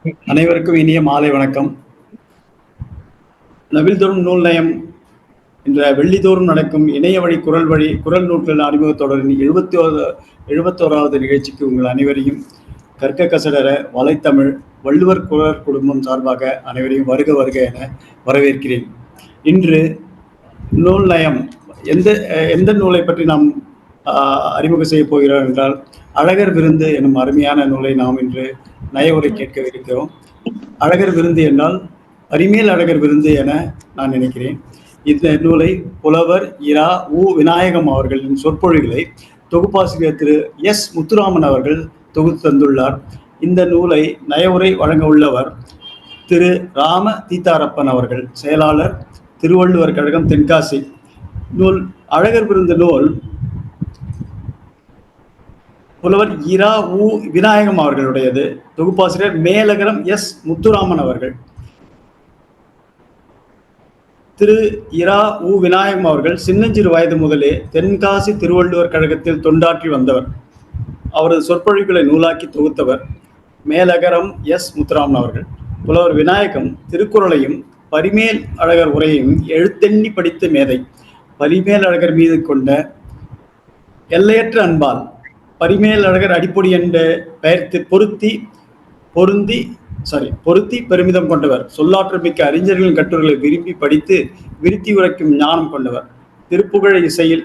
அனைவருக்கும் இனிய மாலை வணக்கம். நவில்தோறும் நூல் நயம் என்ற வெள்ளிதோறும் நடக்கும் இணைய வழி குரல் நூல்கள் அறிமுகத் தொடரின் 71வது நிகழ்ச்சிக்கு உங்கள் அனைவரையும் கற்க கசடர வலைத்தமிழ் வள்ளுவர் குரல் குடும்பம் சார்பாக அனைவரையும் வருக வருக என வரவேற்கிறேன். இன்று நூல் நயம் எந்த நூலை பற்றி நாம் அறிமுகம் செய்ய போகிறோம் என்றால், அழகர் விருந்து எனும் அருமையான நூலை நாம் இன்று நய உரை கேட்க இருக்கிறோம். அழகர் விருந்து என்றால் பரிமேல் அழகர் விருந்து என நான் நினைக்கிறேன். இந்த நூலை புலவர் இரா உ. விநாயகம் அவர்களின் சொற்பொழிகளை தொகுப்பாசிரியர் திரு எஸ். முத்துராமன் அவர்கள் தொகுத்து தந்துள்ளார். இந்த நூலை நயவுரை வழங்க உள்ளவர் திரு ராம தீத்தாரப்பன் அவர்கள், செயலாளர், திருவள்ளுவர் கழகம், தென்காசி. நூல் அழகர் விருந்து நூல் புலவர் இரா உ. விநாயகம் அவர்களுடையது. தொகுப்பாசிரியர் மேலகரம் எஸ். முத்துராமன் அவர்கள். திரு இரா உ. விநாயகம் அவர்கள் சின்னஞ்சிறு வயது முதலே தென்காசி திருவள்ளுவர் கழகத்தில் தொண்டாற்றி வந்தவர். அவரது சொற்பொழிவுகளை நூலாக்கி தொகுத்தவர் மேலகரம் எஸ். முத்துராமன் அவர்கள். புலவர் விநாயகம் திருக்குறளையும் பரிமேல் அழகர் உரையையும் எழுத்தெண்ணி படித்த மேதை. பரிமேல் அழகர் மீது கொண்ட எல்லையற்ற அன்பால் பரிமேல் அழகர் அடிப்பொடி என்ற பெயர்த்து பொருத்தி பெருமிதம் கொண்டவர். சொல்லாற்றல் மிக்க அறிஞர்களின் கட்டுரைகளை விரும்பி படித்து விருத்தி உரைக்கும் ஞானம் கொண்டவர். திருப்புகழ் இசையில்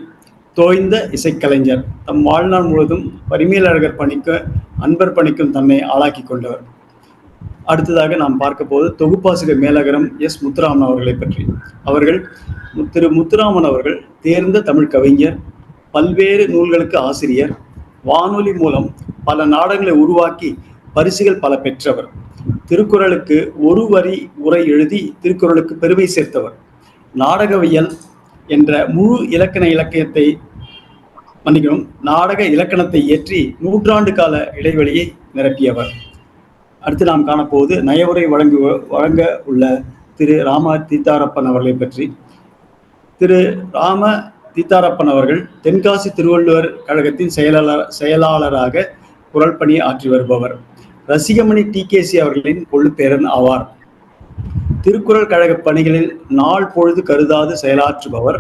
தோய்ந்த இசைக்கலைஞர். தம் வாழ்நாள் முழுவதும் பரிமேல் அழகர் அன்பர் பணிக்கும் தன்னை ஆளாக்கி கொண்டவர். அடுத்ததாக நாம் பார்க்க போது தொகுப்பாசிரியர் மேலகரம் எஸ். முத்துராமன் அவர்களை பற்றி. திரு முத்துராமன் அவர்கள் தேர்ந்த தமிழ் கவிஞர், பல்வேறு நூல்களுக்கு ஆசிரியர், வானொலி மூலம் பல நாடகங்களை உருவாக்கி பரிசுகள் பல பெற்றவர். திருக்குறளுக்கு ஒரு வரி உரை எழுதி திருக்குறளுக்கு பெருமை சேர்த்தவர். நாடக இலக்கணத்தை இயற்றி 100 கால இடைவெளியை நிரப்பியவர். அடுத்து நாம் காணப்போவது நயவுரை வழங்க உள்ள திரு ராம தீத்தாரப்பன் அவர்களை பற்றி. திரு ராம தீத்தாரப்பன் அவர்கள் தென்காசி திருவள்ளுவர் கழகத்தின் செயலாளராக குரல் பணி ஆற்றி வருபவர். ரசிகமணி டி.கே.சி. அவர்களின் கொள்ளுப்பேரன் ஆவார். திருக்குறள் கழக பணிகளில் நாள் பொழுது கருதாது செயலாற்றுபவர்.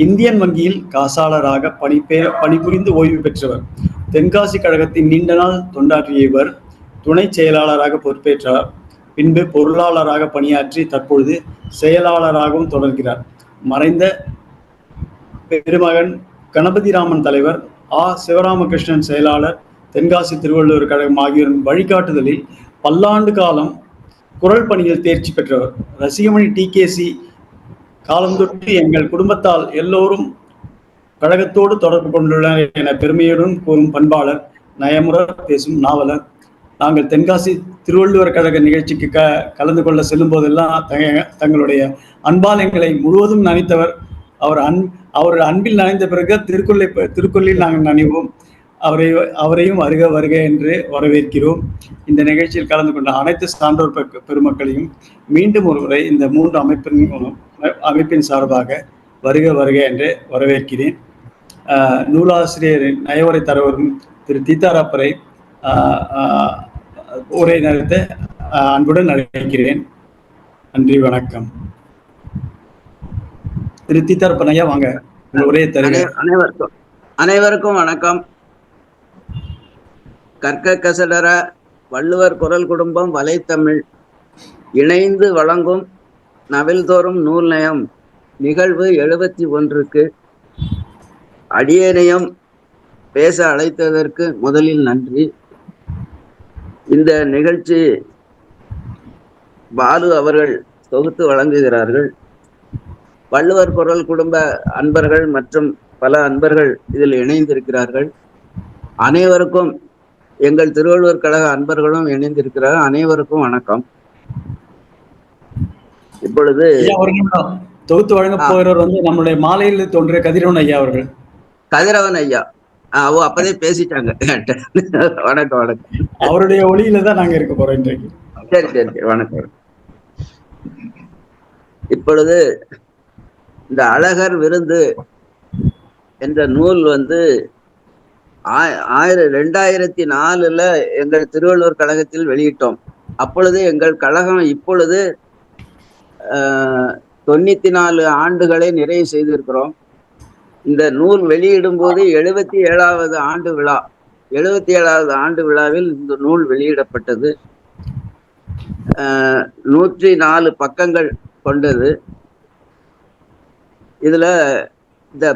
இந்தியன் வங்கியில் காசாளராக பணிபுரிந்து ஓய்வு பெற்றவர். தென்காசி கழகத்தின் நீண்ட நாள் தொண்டாற்றிய இவர் துணை செயலாளராக பொறுப்பேற்றார். பின்பு பொருளாளராக பணியாற்றி தற்பொழுது செயலாளராகவும் தொடர்கிறார். மறைந்த பெருமகன் கணபதிராமன் தலைவர், ஆ. சிவராமகிருஷ்ணன் செயலாளர், தென்காசி திருவள்ளுவர் கழகம் ஆகியோரின் வழிகாட்டுதலில் பல்லாண்டு காலம் குரல் பணியில் தேர்ச்சி பெற்றவர். ரசிகமணி டி.கே.சி. காலந்தொட்டு எங்கள் குடும்பத்தால் எல்லோரும் கழகத்தோடு தொடர்பு கொண்டுள்ளனர் என பெருமையுடன் கூறும் பண்பாளர், நயமுற பேசும் நாவலர். நாங்கள் தென்காசி திருவள்ளுவர் கழக நிகழ்ச்சிக்கு கலந்து கொள்ள செல்லும் போதெல்லாம் தங்களுடைய அன்பாலயங்களை முழுவதும் நனைத்தவர். அவருடைய அன்பில் நனைந்த பிறகு திருக்குறளில் நாங்கள் நனைவோம். அவரையும் வருக வருக என்று வரவேற்கிறோம். இந்த நிகழ்ச்சியில் கலந்து கொண்ட அனைத்து சான்றோர் பெருமக்களையும் மீண்டும் ஒருமுறை இந்த 3 அமைப்பின் சார்பாக வருக வருக என்று வரவேற்கிறேன். நூலாசிரியர் நயவுரை தரவரும் திரு தீத்தாரப்பரை உரை நடத்த அன்புடன் அழைக்கிறேன். நன்றி, வணக்கம். திரு தீத்தாரப்பன் ஐயா, வாங்க, உரையை தருக. அனைவருக்கும் வணக்கம். கற்க கசடர வள்ளுவர் குரல் குடும்பம் வலைத்தமிழ் இணைந்து வழங்கும் நவில்தோறும் நூல் நயம் நிகழ்வு 71க்கு அடியேனையும் பேச அழைத்ததற்கு முதலில் நன்றி. இந்த நிகழ்ச்சி பாலு அவர்கள் தொகுத்து வழங்குகிறார்கள். வள்ளுவர் குரல் குடும்ப அன்பர்கள் மற்றும் பல அன்பர்கள் இதில் இணைந்திருக்கிறார்கள். அனைவருக்கும், எங்கள் திருவள்ளுவர் கழக அன்பர்களும் இணைந்திருக்கிறார்கள். அனைவருக்கும் வணக்கம். இப்பொழுது தொகுத்து வழங்க போகிறவர் நம்முடைய மாலையில் தோன்றிய கதிரவன் ஐயா அவர்கள். கதிரவன் ஐயா அப்பதே பேசிட்டாங்க. வணக்கம் வணக்கம். அவருடைய ஒளியில தான் நாங்க இருக்க போறோம் இன்றைக்கு. சரி சரி, வணக்கம். இப்பொழுது இந்த அழகர் விருந்து என்ற நூல் 2004 எங்கள் திருவள்ளுவர் கழகத்தில் வெளியிட்டோம். அப்பொழுது எங்கள் கழகம் இப்பொழுது 94 ஆண்டுகளை நிறைவு செய்திருக்கிறோம். இந்த நூல் வெளியிடும் போது 77வது ஆண்டு விழா. 77வது ஆண்டு விழாவில் இந்த நூல் வெளியிடப்பட்டது. 104 பக்கங்கள் கொண்டது. இதுல இந்த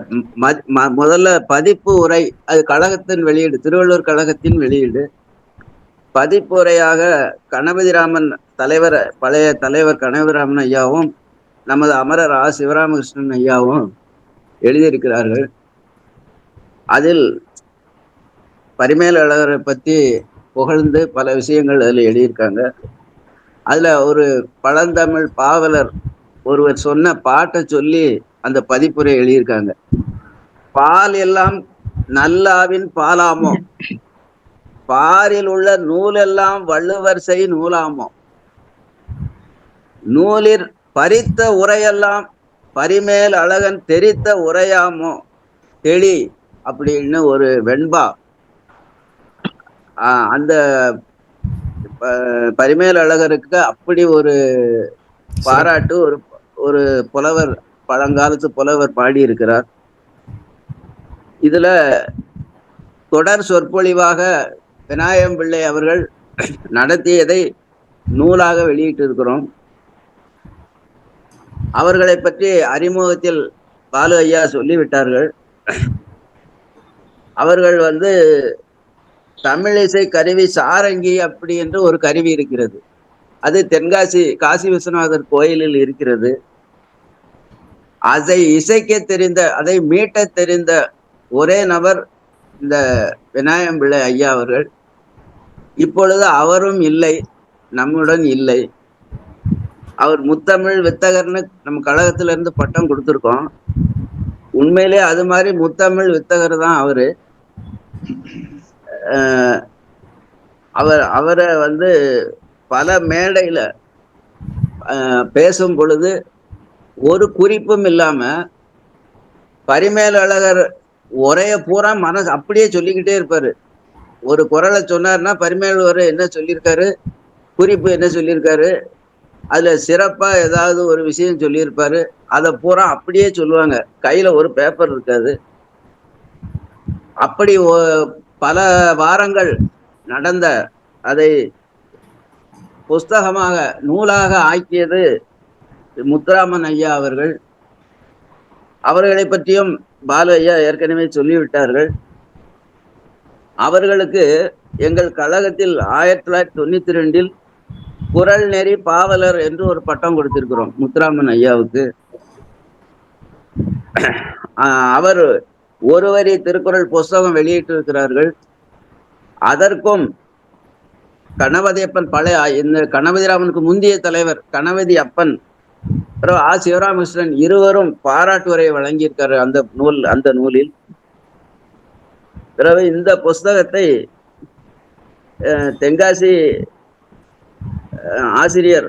முதல்ல பதிப்பு உரை, அது கழகத்தின் வெளியீடு, திருவள்ளுவர் கழகத்தின் வெளியீடு. பதிப்புரையாக கணபதிராமன் தலைவர், பழைய தலைவர் கணபதிராமன் ஐயாவும் நமது அமரர் ஆ சிவராமகிருஷ்ணன் ஐயாவும் எழுதியிருக்கிறார்கள். அதில் பரிமேலழகரை பற்றி புகழ்ந்து பல விஷயங்கள் அதில் எழுதியிருக்காங்க. அதுல ஒரு பழந்தமிழ் பாவலர் ஒருவர் சொன்ன பாட்டை சொல்லி அந்த பதிப்புரை எழுதியிருக்காங்க. பால் எல்லாம் நல்லாவின் பாலாமோ, பாரில் உள்ள நூலெல்லாம் வள்ளுவர் செய் நூலாமோ, நூலிற் பறித்த உரையெல்லாம் பரிமேல் அழகன் தெரித்த உரையாமோ தெளி அப்படின்னு ஒரு வெண்பா. அந்த பரிமேல் அழகருக்கு அப்படி ஒரு பாராட்டு ஒரு புலவர், பழங்காலத்து புலவர் பாடியிருக்கிறார். இதுல தொடர் சொற்பொழிவாக விநாயகம் பிள்ளை அவர்கள் நடத்தியதை நூலாக வெளியிட்டிருக்கிறோம். அவர்களை பற்றி அறிமுகத்தில் பாலு ஐயா சொல்லிவிட்டார்கள். அவர்கள் தமிழிசை கருவி சாரங்கி அப்படி என்று ஒரு கருவி இருக்கிறது. அது தென்காசி காசி விஸ்வநாதர் கோயிலில் இருக்கிறது. அதை இசைக்க தெரிந்த, அதை மீட்ட தெரிந்த ஒரே நபர் இந்த விநாயகம் பிள்ளை ஐயா அவர்கள். இப்பொழுது அவரும் இல்லை, நம்முடன் இல்லை. அவர் முத்தமிழ் வித்தகர்னு நம்ம கழகத்துல இருந்து பட்டம் கொடுத்துருக்கோம். உண்மையிலே அது மாதிரி முத்தமிழ் வித்தகர் தான் அவரு. அவரை பல மேடையில பேசும் பொழுது ஒரு குறிப்பும் இல்லாம பரிமேலழகர் உரைய பூரா மனசு அப்படியே சொல்லிக்கிட்டே இருப்பாரு. ஒரு குரலை சொன்னார்னா பரிமேலழகர் என்ன சொல்லியிருக்காரு, குறிப்பு என்ன சொல்லியிருக்காரு, அதுல சிறப்பா ஏதாவது ஒரு விஷயம் சொல்லியிருப்பாரு, அதை பூரா அப்படியே சொல்லுவாங்க. கையில ஒரு பேப்பர் இருக்காது. அப்படி பல வாரங்கள் நடந்த அதை புஸ்தகமாக நூலாக ஆக்கியது முத்துராமன் ஐயா அவர்கள். அவர்களை பற்றியும் பாலு ஐயா ஏற்கனவே சொல்லிவிட்டார்கள். அவர்களுக்கு எங்கள் கழகத்தில் 1992 குரல் நெறி பாவலர் என்று ஒரு பட்டம் கொடுத்திருக்கிறோம் முத்துராமன் ஐயாவுக்கு. அவர் ஒரு வரி திருக்குறள் புஸ்தகம் வெளியிட்டிருக்கிறார்கள். அதற்கும் கணபதி அப்பன், பழைய இந்த கணபதிராமனுக்கு முந்தைய தலைவர் கணபதி அப்பன், ஆ சிவராமகிருஷ்ணன் இருவரும் பாராட்டுரை வழங்கியிருக்காரு அந்த நூலில். பிறகு இந்த புஸ்தகத்தை தென்காசி ஆசிரியர்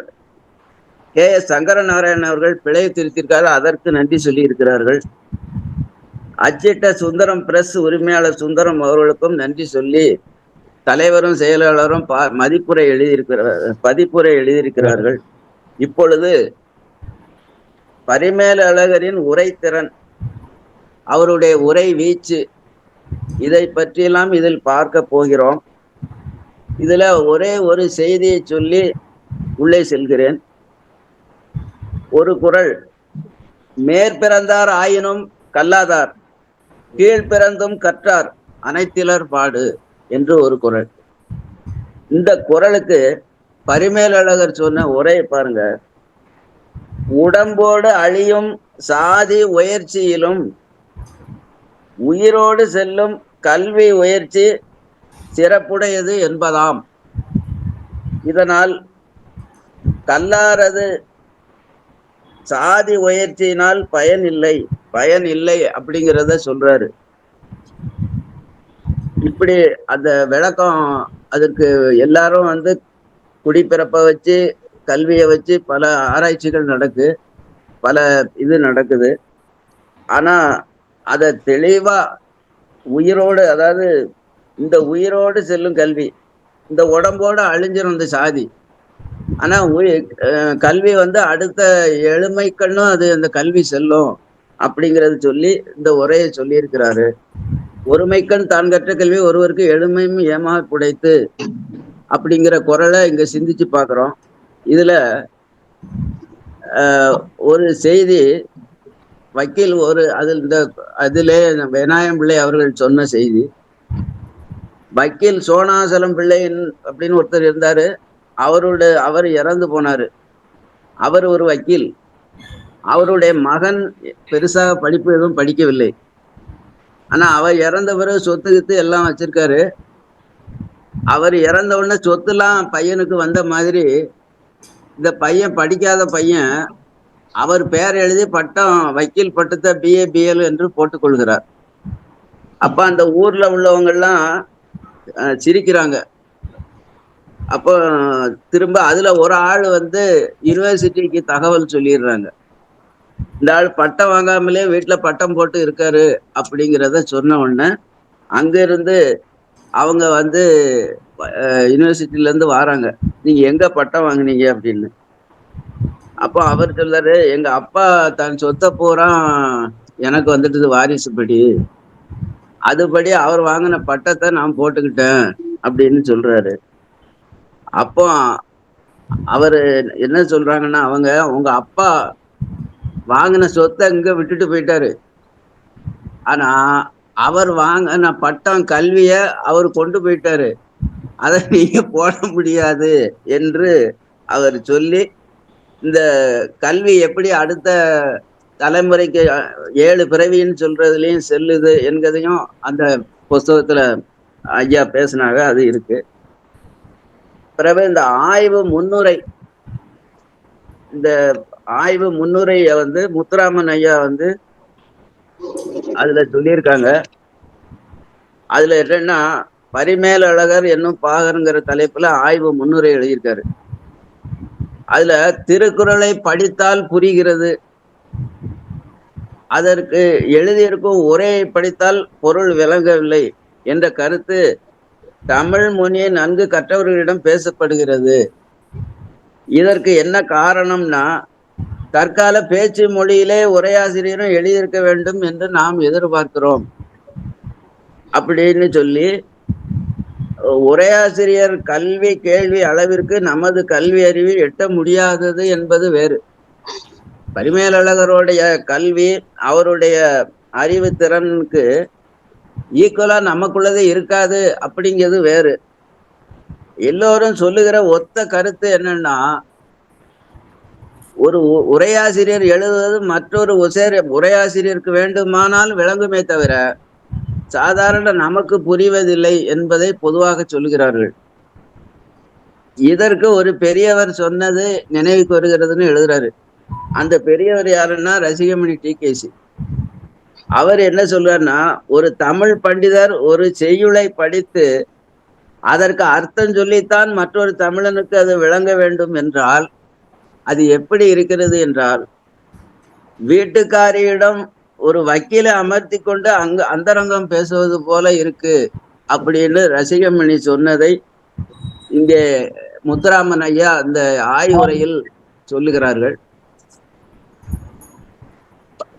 KS சங்கரநாராயணன் அவர்கள் பிழை திருத்திருக்காரு. அதற்கு நன்றி சொல்லி இருக்கிறார்கள். அச்சிட்ட சுந்தரம் பிரஸ் உரிமையாளர் சுந்தரம் அவர்களுக்கும் நன்றி சொல்லி தலைவரும் செயலாளரும் பதிப்புரை எழுதியிருக்கிறார்கள். இப்பொழுது பரிமேலழகரின் உரைத்திறன், அவருடைய உரை வீச்சு, இதை பற்றியெல்லாம் இதில் பார்க்க போகிறோம். இதுல ஒரே ஒரு செய்தியை சொல்லி உள்ளே செல்கிறேன். ஒரு குறள், மேற்பிறந்தார் ஆயினும் கல்லாதார், கீழ்பிறந்தும் கற்றார் அனைத்திலர் பாடு என்று ஒரு குறள். இந்த குறளுக்கு பரிமேலழகர் சொன்ன உரை பாருங்க. உடம்போடு அழியும் சாதி உயர்ச்சியிலும் உயிரோடு செல்லும் கல்வி உயர்ச்சி சிறப்புடையது என்பதாம். இதனால் கல்லாரது சாதி உயர்ச்சியினால் பயன் இல்லை அப்படிங்கிறத சொல்றாரு. இப்படி அந்த விளக்கம், அதற்கு எல்லாரும் குடிப்பிறப்பை வச்சு கல்வியை வச்சு பல ஆராய்ச்சிகள் பல இது நடக்குது. ஆனா அதை தெளிவா உயிரோடு, அதாவது இந்த உயிரோடு செல்லும் கல்வி, இந்த உடம்போடு அழிஞ்சிரும் இந்த சாதி, ஆனா கல்வி வந்து அடுத்த எழுமைக்கண்ணும் அது அந்த கல்வி செல்லும் அப்படிங்கறது சொல்லி இந்த உரையை சொல்லி இருக்கிறாரு. ஒருமைக்கண் தான் கற்ற கல்வி ஒருவருக்கு எழுமையும் ஏமா புடைத்து அப்படிங்கிற குரலை இங்க சிந்திச்சு பாக்குறோம். இதுல ஒரு செய்தி வக்கீல் அதிலே விநாயகம் பிள்ளை அவர்கள் சொன்ன செய்தி. வக்கீல் சோனாசலம் பிள்ளை அப்படின்னு ஒருத்தர் இருந்தாரு. அவர் இறந்து போனாரு. அவர் ஒரு வக்கீல். அவருடைய மகன் பெருசா படிப்பு எதுவும் படிக்கவில்லை. ஆனா அவர் இறந்த பிறகு சொத்து கித்து எல்லாம் வச்சிருக்காரு. அவர் இறந்த உடனே சொத்துலாம் பையனுக்கு வந்த மாதிரி இந்த பையன் படிக்காத பையன் அவர் பெயர் எழுதி வக்கீல் பட்டத்தை BA BL என்று போட்டுக் கொள்கிறார். அப்ப அந்த ஊர்ல உள்ளவங்க எல்லாம் சிரிக்கிறாங்க. அப்போ திரும்ப அதுல ஒரு ஆள் வந்து யூனிவர்சிட்டிக்கு தகவல் சொல்லிடுறாங்க. இந்த ஆள் பட்டம் வாங்காமலே வீட்டுல பட்டம் போட்டு இருக்காரு அப்படிங்கிறத சொன்ன உடனே அங்க இருந்து அவங்க வந்து யூனிவர்சிட்டில இருந்து வராங்க. நீங்க எங்க பட்டம் வாங்குனீங்க அப்படின்னு. அப்போ அவர் சொல்றாரு, எங்க அப்பா தன் சொத்தை பூரா எனக்கு வந்துட்டு வாரிசுபடி, அதுபடி அவர் வாங்கின பட்டத்தை நான் போட்டுக்கிட்டேன் அப்படின்னு சொல்றாரு. அப்போ அவரு என்ன சொல்றாங்கன்னா, உங்க அப்பா வாங்கின சொத்தை இங்க விட்டுட்டு போயிட்டாரு. ஆனா அவர் வாங்கின பட்டம் கல்விய அவர் கொண்டு போயிட்டாரு. அதை நீங்க போட முடியாது என்று அவர் சொல்லி இந்த கல்வி எப்படி அடுத்த தலைமுறைக்கு 7 பிறவின்னு சொல்றதுலயும் செல்லுது என்கிறதையும் அந்த புஸ்தகத்துல ஐயா பேசினாங்க. அது இருக்கு. பிறகு இந்த ஆய்வு முன்னுரைய வந்து முத்துராமன் ஐயா வந்து அதுல சொல்லியிருக்காங்க. அதுல என்னன்னா, பரிமேலழகர் என்னும் பாகருங்கிற தலைப்புல ஆய்வு முன்னுரை எழுதியிருக்காரு. அதுல திருக்குறளை படித்தால் புரிகிறது, அதற்கு எழுதியிருக்கும் உரையை படித்தால் பொருள் விளங்கவில்லை என்ற கருத்து தமிழ் மொழியை நன்கு கற்றவர்களிடம் பேசப்படுகிறது. இதற்கு என்ன காரணம்னா, தற்கால பேச்சு மொழியிலே உரையாசிரியரும் எழுதியிருக்க வேண்டும் என்று நாம் எதிர்பார்க்கிறோம் அப்படின்னு சொல்லி, உரையாசிரியர் கல்வி கேள்வி அளவிற்கு நமது கல்வி அறிவில் எட்ட முடியாதது என்பது வேறு. பரிமேலழகருடைய கல்வி அவருடைய அறிவு திறனுக்கு ஈக்குவலா நமக்குள்ளதே இருக்காது அப்படிங்கிறது வேறு. எல்லோரும் சொல்லுகிற ஒத்த கருத்து என்னன்னா, ஒரு உரையாசிரியர் எழுதுவது மற்றொரு உரையாசிரியருக்கு வேண்டுமானால் விளங்குமே தவிர சாதாரண நமக்கு புரிவதில்லை என்பதை பொதுவாக சொல்லுகிறார்கள். இதற்கு ஒரு பெரியவர் சொன்னது நினைவுக்கு வருகிறதுன்னு எழுதுறாரு. அந்த பெரியவர் யாருன்னா ரசிகமணி TKC. அவர் என்ன சொல்றாருன்னா, ஒரு தமிழ் பண்டிதர் ஒரு செய்யுளை படித்து அதற்கு அர்த்தம் சொல்லித்தான் மற்றொரு தமிழனுக்கு அது விளங்க வேண்டும் என்றால் அது எப்படி இருக்கிறது என்றால், வீட்டுக்காரியிடம் ஒரு வக்கீலை அமர்த்தி கொண்டு அந்தரங்கம் பேசுவது போல இருக்கு அப்படின்னு ரசிகமணி சொன்னதை இங்கே முத்துராமன் ஐயா அந்த ஆய்வுரையில் சொல்லுகிறார்கள்.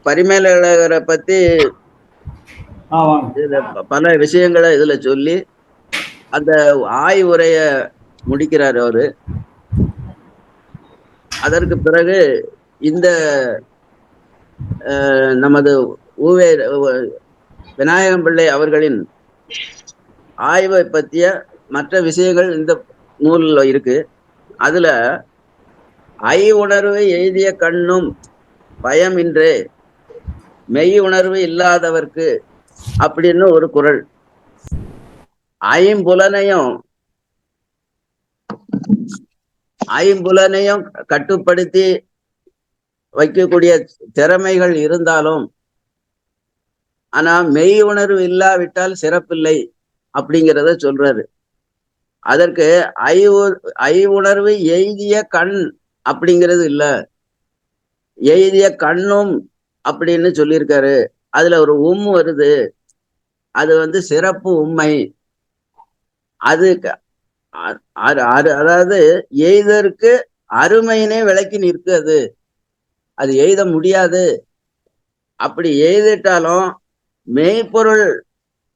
பரிமேலழகரை பத்தி பல விஷயங்களை இதுல சொல்லி அந்த ஆய்வுரைய முடிக்கிறார் அவரு. அதற்கு பிறகு இந்த நமது விநாயகம் பிள்ளை அவர்களின் ஆய்வை பற்றிய மற்ற விஷயங்கள் இந்த நூலில் இருக்கு. அதுல உணர்வு எய்திய கண்ணும் பயமின்றே மெய் உணர்வு இல்லாதவர்க்கு அப்படின்னு ஒரு குறள். ஐம்புலனையும் கட்டுப்படுத்தி வைக்கக்கூடிய திறமைகள் இருந்தாலும் ஆனா மெய் உணர்வு இல்லாவிட்டால் சிறப்பில்லை அப்படிங்கிறத சொல்றாரு. அதற்கு உணர்வு எய்திய கண் அப்படிங்கிறது இல்ல, எய்திய கண்ணும் அப்படின்னு சொல்லியிருக்காரு. அதுல ஒரு வருது, அது வந்து சிறப்பு உண்மை. அது அதாவது எய்தற்கு அருமையினே விளக்கி நிற்கிறது. அது எய்த முடியாது. அப்படி எய்திட்டாலும் மெய்ப்பொருள்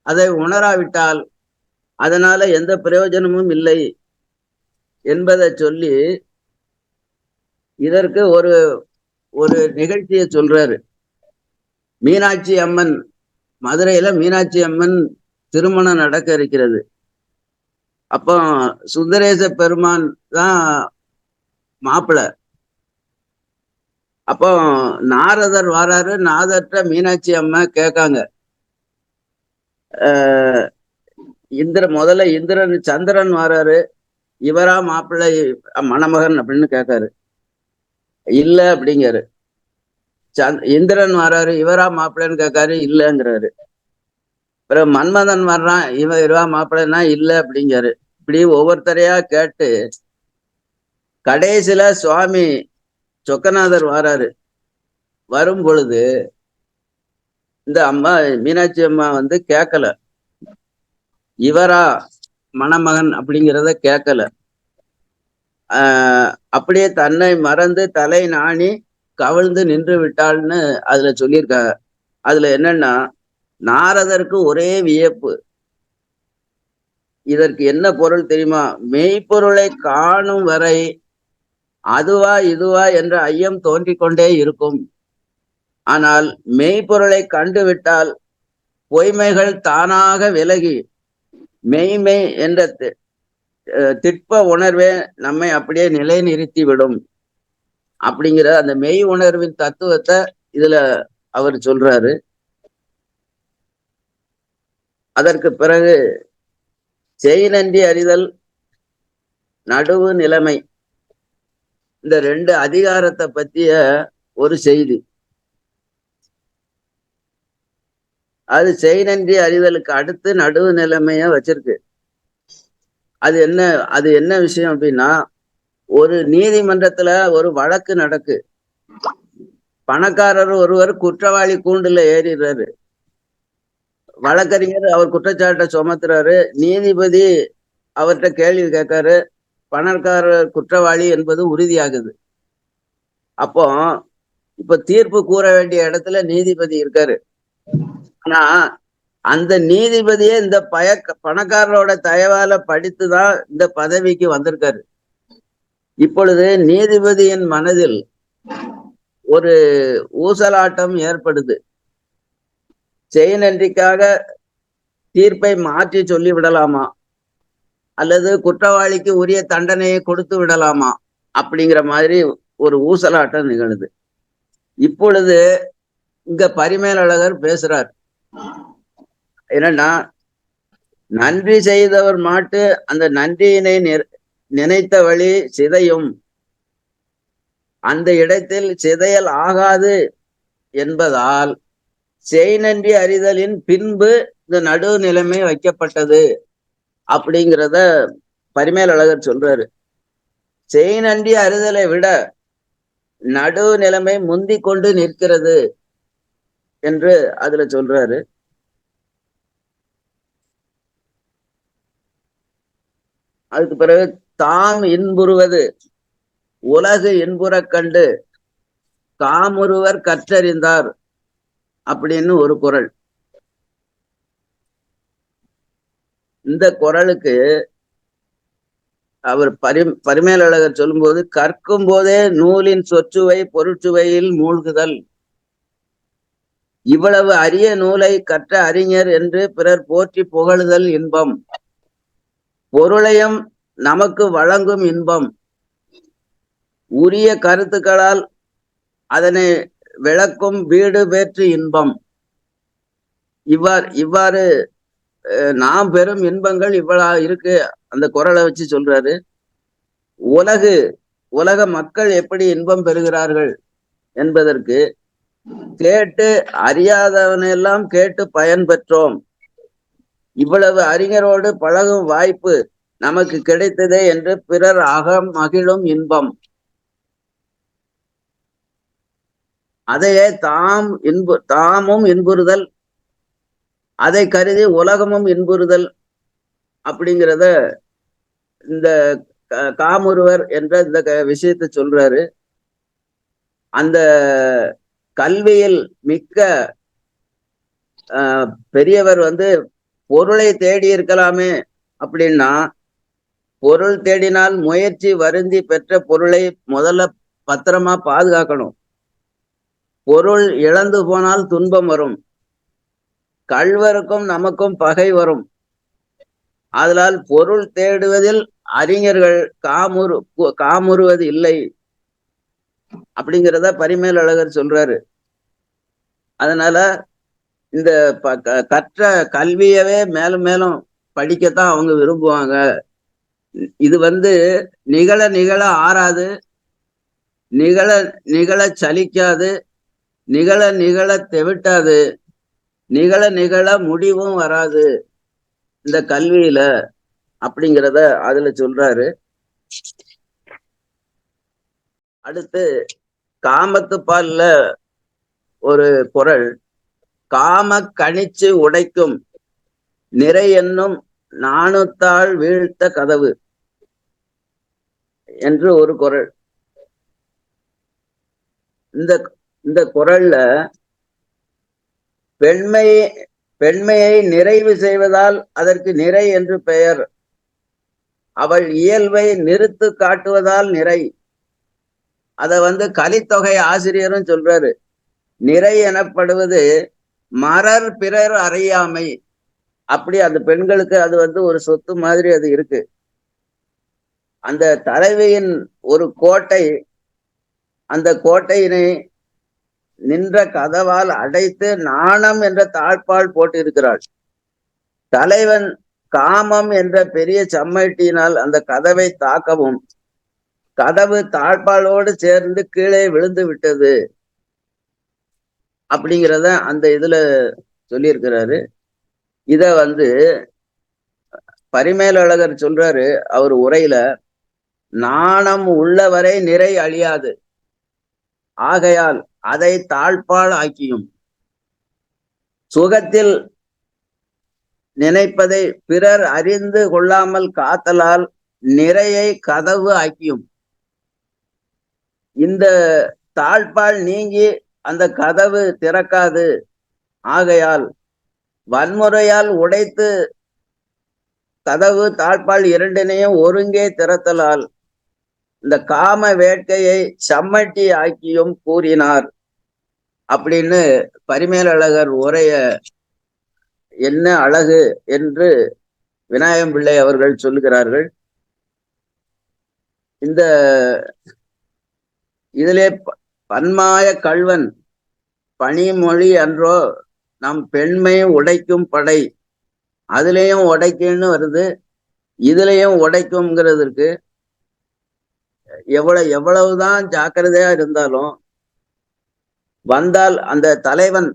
அதை உணராவிட்டால் அதனால எந்த பிரயோஜனமும் இல்லை என்பதை சொல்லி இதற்கு ஒரு ஒரு நிகழ்ச்சியை சொல்றாரு. மீனாட்சி அம்மன், மதுரையில மீனாட்சி அம்மன் திருமணம் நடக்க இருக்கிறது. அப்போ சுந்தரேச பெருமான் தான் மாப்பிள்ளை. அப்போ நாரதர் வராரு. நாதர்கிட்ட மீனாட்சி அம்மா கேட்காங்க, முதல்ல இந்திரன் சந்திரன் வராரு, இவரா மாப்பிள்ளை மணமகன் அப்படின்னு கேட்காரு. இல்ல அப்படிங்கிறாரு. இந்திரன் வராரு, இவரா மாப்பிள்ளைன்னு கேட்காரு. இல்லைங்கிறாரு. பிறகு மன்மதன் வர்றான், இவரா மாப்பிள்ளைன்னா இல்ல அப்படிங்கிறாரு. இப்படி ஒவ்வொருத்தரையா கேட்டு கடைசியில சுவாமி சொக்கநாதர் வராரு. வரும் பொழுது இந்த அம்மா மீனாட்சி அம்மா கேட்கல, இவரா மணமகன் அப்படிங்கிறத கேட்கல. அப்படியே தன்னை மறந்து தலை நாணி கவிழ்ந்து நின்று விட்டாள்னு அதுல சொல்லியிருக்காங்க. அதுல என்னன்னா, நாரதருக்கு ஒரே வியப்பு. இதற்கு என்ன பொருள் தெரியுமா? மெய்ப்பொருளை காணும் வரை அதுவா இதுவா என்ற ஐயம் தோன்றிக் கொண்டே இருக்கும். ஆனால் மெய்ப்பொருளை கண்டுவிட்டால் பொய்மைகள் தானாக விலகி மெய்மை என்ற திட்ப உணர்வே நம்மை அப்படியே நிலைநிறுத்தி விடும். அப்படிங்கிற அந்த மெய் உணர்வின் தத்துவத்தை இதுல அவர் சொல்றாரு. அதற்கு பிறகு செய்நன்றி அறிதல், நடுவு நிலைமை, இந்த 2 அதிகாரத்தை பற்றிய ஒரு செய்தி. அது செய்நன்றி அறிதலுக்கு அடுத்து நடுவு நிலைமைய வச்சிருக்கு. அது என்ன விஷயம் அப்படின்னா, ஒரு நீதிமன்றத்துல ஒரு வழக்கு நடக்கு. பணக்காரர் ஒருவர் குற்றவாளி கூண்டுல ஏறிடுறாரு. வழக்கறிஞர் அவர் குற்றச்சாட்டை சுமத்துறாரு. நீதிபதி அவர்கிட்ட கேள்வி கேட்காரு. பணக்காரர் குற்றவாளி என்பது உறுதியாகுது. அப்போ இப்ப தீர்ப்பு கூற வேண்டிய இடத்துல நீதிபதி இருக்காரு. ஆனா அந்த நீதிபதியே இந்த பணக்காரரோட தயவால படித்துதான் இந்த பதவிக்கு வந்திருக்காரு. இப்பொழுது நீதிபதியின் மனதில் ஒரு ஊசலாட்டம் ஏற்படுது. செய்நன்றிக்காக தீர்ப்பை மாற்றி சொல்லி விடலாமா, அல்லது குற்றவாளிக்கு உரிய தண்டனையை கொடுத்து விடலாமா அப்படிங்கிற மாதிரி ஒரு ஊசலாட்டம் நிகழுது. இப்பொழுது இங்க பரிமேலழகர் பேசுறார். என்னன்னா, நன்றி செய்தவர் மாட்டு அந்த நன்றியினை நினைத்த வழி சிதையும், அந்த இடத்தில் சிதையல் ஆகாது என்பதால் செய்நன்றி அறிதலின் பின்பு இந்த நடு நிலைமை வைக்கப்பட்டது அப்படிங்கிறத பரிமேலழகர் சொல்றாரு. செய்நன்றி அறிதலை விட நடு நிலைமை முந்தி கொண்டு நிற்கிறது என்று அதுல சொல்றாரு. அதுக்கு பிறகு தாம் இன்புறுவது உலகு இன்புறக் கண்டு காமுறுவர் கற்றறிந்தார் அப்படின்னு ஒரு குறள். இந்த குறளுக்கு அவர் பரிமேலழகர் சொல்லும்போது, கற்கும் போதே நூலின் சொற்சுவை பொருட்சுவையில் மூழ்குதல், இவ்வளவு அரிய நூலை கற்ற அறிஞர் என்று பிறர் போற்றி புகழுதல் இன்பம், பொருளையும் நமக்கு வழங்கும் இன்பம், உரிய கருத்துக்களால் அதனை விளக்கும் வீடு பேற்று இன்பம். இவ்வாறு நாம் பெறும் இன்பங்கள் இவ்வளவு இருக்கு. அந்த குறளை வச்சு சொல்றாரு. உலக மக்கள் எப்படி இன்பம் பெறுகிறார்கள் என்பதற்கு, கேட்டு அறியாதவனெல்லாம் கேட்டு பயன் பெற்றோம், இவ்வளவு அறிஞரோடு பழகும் வாய்ப்பு நமக்கு கிடைத்ததே என்று பிறர் அகம் மகிழும் இன்பம், அதையே தாமும் இன்புறுதல், அதை கருதி உலகமும் இன்புறுதல் அப்படிங்கிறத இந்த காமுருவர் என்ற இந்த விஷயத்தை சொல்றாரு. அந்த கல்வியில் மிக்க பெரியவர் பொருளை தேடி இருக்கலாமே அப்படின்னா, பொருள் தேடினால் முயற்சி வருந்தி பெற்ற பொருளை முதல்ல பத்திரமா பாதுகாக்கணும். பொருள் இழந்து போனால் துன்பம் வரும். கள்வருக்கும் நமக்கும் பகை வரும். அதனால் பொருள் தேடுவதில் அறிஞர்கள் காமுறுவது இல்லை அப்படிங்கிறத பரிமேலழகர் சொல்றாரு. அதனால இந்த கற்ற கல்வியவே மேலும் மேலும் படிக்கத்தான் அவங்க விரும்புவாங்க. இது நிகழ நிகழ ஆறாது, நிகழ நிகழ சலிக்காது, நிகழ நிகழ தெவிட்டாது, நிகழ நிகழ முடிவும் வராது இந்த கல்வியில அப்படிங்கிறத அதுல சொல்றாரு. அடுத்து காமத்து பால்ல ஒரு குறள், காம கணிச்சு உடைக்கும் நிறை என்னும் நாணுத்தாள் வீழ்த்த கதவு என்று ஒரு குறள். இந்த குறள்ல பெண்மையை நிறைவு செய்வதால் அதற்கு நிறை என்று பெயர். அவள் இயல்பை நிறுத்து காட்டுவதால் நிறை. அத கலித்தொகை ஆசிரியரும் சொல்றாரு. நிறை எனப்படுவது மரர் பிறர் அறியாமை. அப்படி அந்த பெண்களுக்கு அது ஒரு சொத்து மாதிரி அது இருக்கு. அந்த தலைவியின் ஒரு கோட்டை, அந்த கோட்டையினை நின்ற கதவால் அடைத்து நாணம் என்ற தாழ்பால் போட்டு இருக்கிறாள். தலைவன் காமம் என்ற பெரிய சம்மட்டியினால் அந்த கதவை தாக்கவும் கதவு தாழ்பாலோடு சேர்ந்து கீழே விழுந்து விட்டது அப்படிங்கிறத அந்த இதுல சொல்லியிருக்கிறாரு. இத பரிமேலழகர் சொல்றாரு அவர் உரையில, நாணம் உள்ளவரை நிறை அழியாது, ஆகையால் அதை தாழ்பால் ஆக்கியும், சுகத்தில் நினைப்பதை பிறர் அறிந்து கொள்ளாமல் காத்தலால் நிறையை கதவு ஆக்கியும். இந்த தாழ்பால் நீங்கி அந்த கதவு திறக்காது. ஆகையால் வன்முறையால் உடைத்து கதவு தாழ்பால் இரண்டினையும் ஒருங்கே திறத்தலால் இந்த காம வேட்கையை சம்மட்டி ஆக்கியும் கூறினார் அப்படின்னு பரிமேலழகர் உரைய என்ன அழகு என்று விநாயகம் பிள்ளை அவர்கள் சொல்லுகிறார்கள். இந்த இதிலே பன்மாய கள்வன் பனிமொழி அன்றோ நம் பெண்மை உடைக்கும் படை, அதுலேயும் உடைக்கும்னு வருது, இதுலயும் உடைக்கும்ங்கிறதுக்கு எவ்வளவுதான் ஜாக்கிரதையா இருந்தாலும் வந்தால் அந்த தலைவன்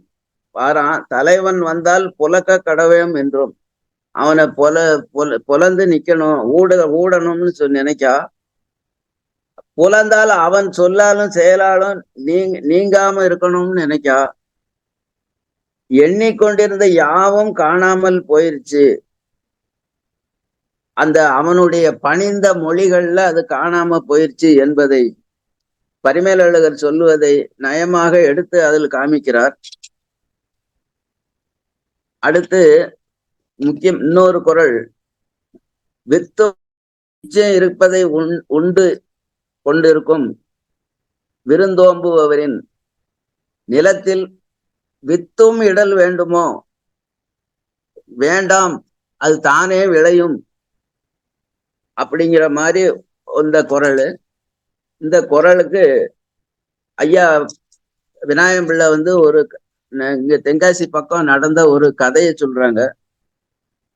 தலைவன் வந்தால் புலக்க கடவையும் என்றும் அவனை புலந்து நிக்கணும், ஊடணும்னு நினைக்கா. புலந்தால் அவன் சொல்லாலும் செயலாலும் நீங்காம இருக்கணும்னு நினைக்கா. எண்ணிக்கொண்டிருந்த யாவும் காணாமல் போயிருச்சு. அந்த அவனுடைய பணிந்த மொழிகள்ல அது காணாம போயிருச்சு என்பதை பரிமேலழகர் சொல்லுவதை நயமாக எடுத்து அதில் காமிக்கிறார். அடுத்து இன்னொரு குறள், வித்தும் இருப்பதை உண்டு கொண்டிருக்கும் விருந்தோம்புபவரின் நிலத்தில் வித்தும் இடல் வேண்டுமோ? வேண்டாம், அது தானே விளையும் அப்படிங்கிற மாதிரி இந்த குறள். இந்த குறளுக்கு ஐயா விநாயகம் பிள்ளை ஒரு இங்க தென்காசி பக்கம் நடந்த ஒரு கதையை சொல்றாங்க.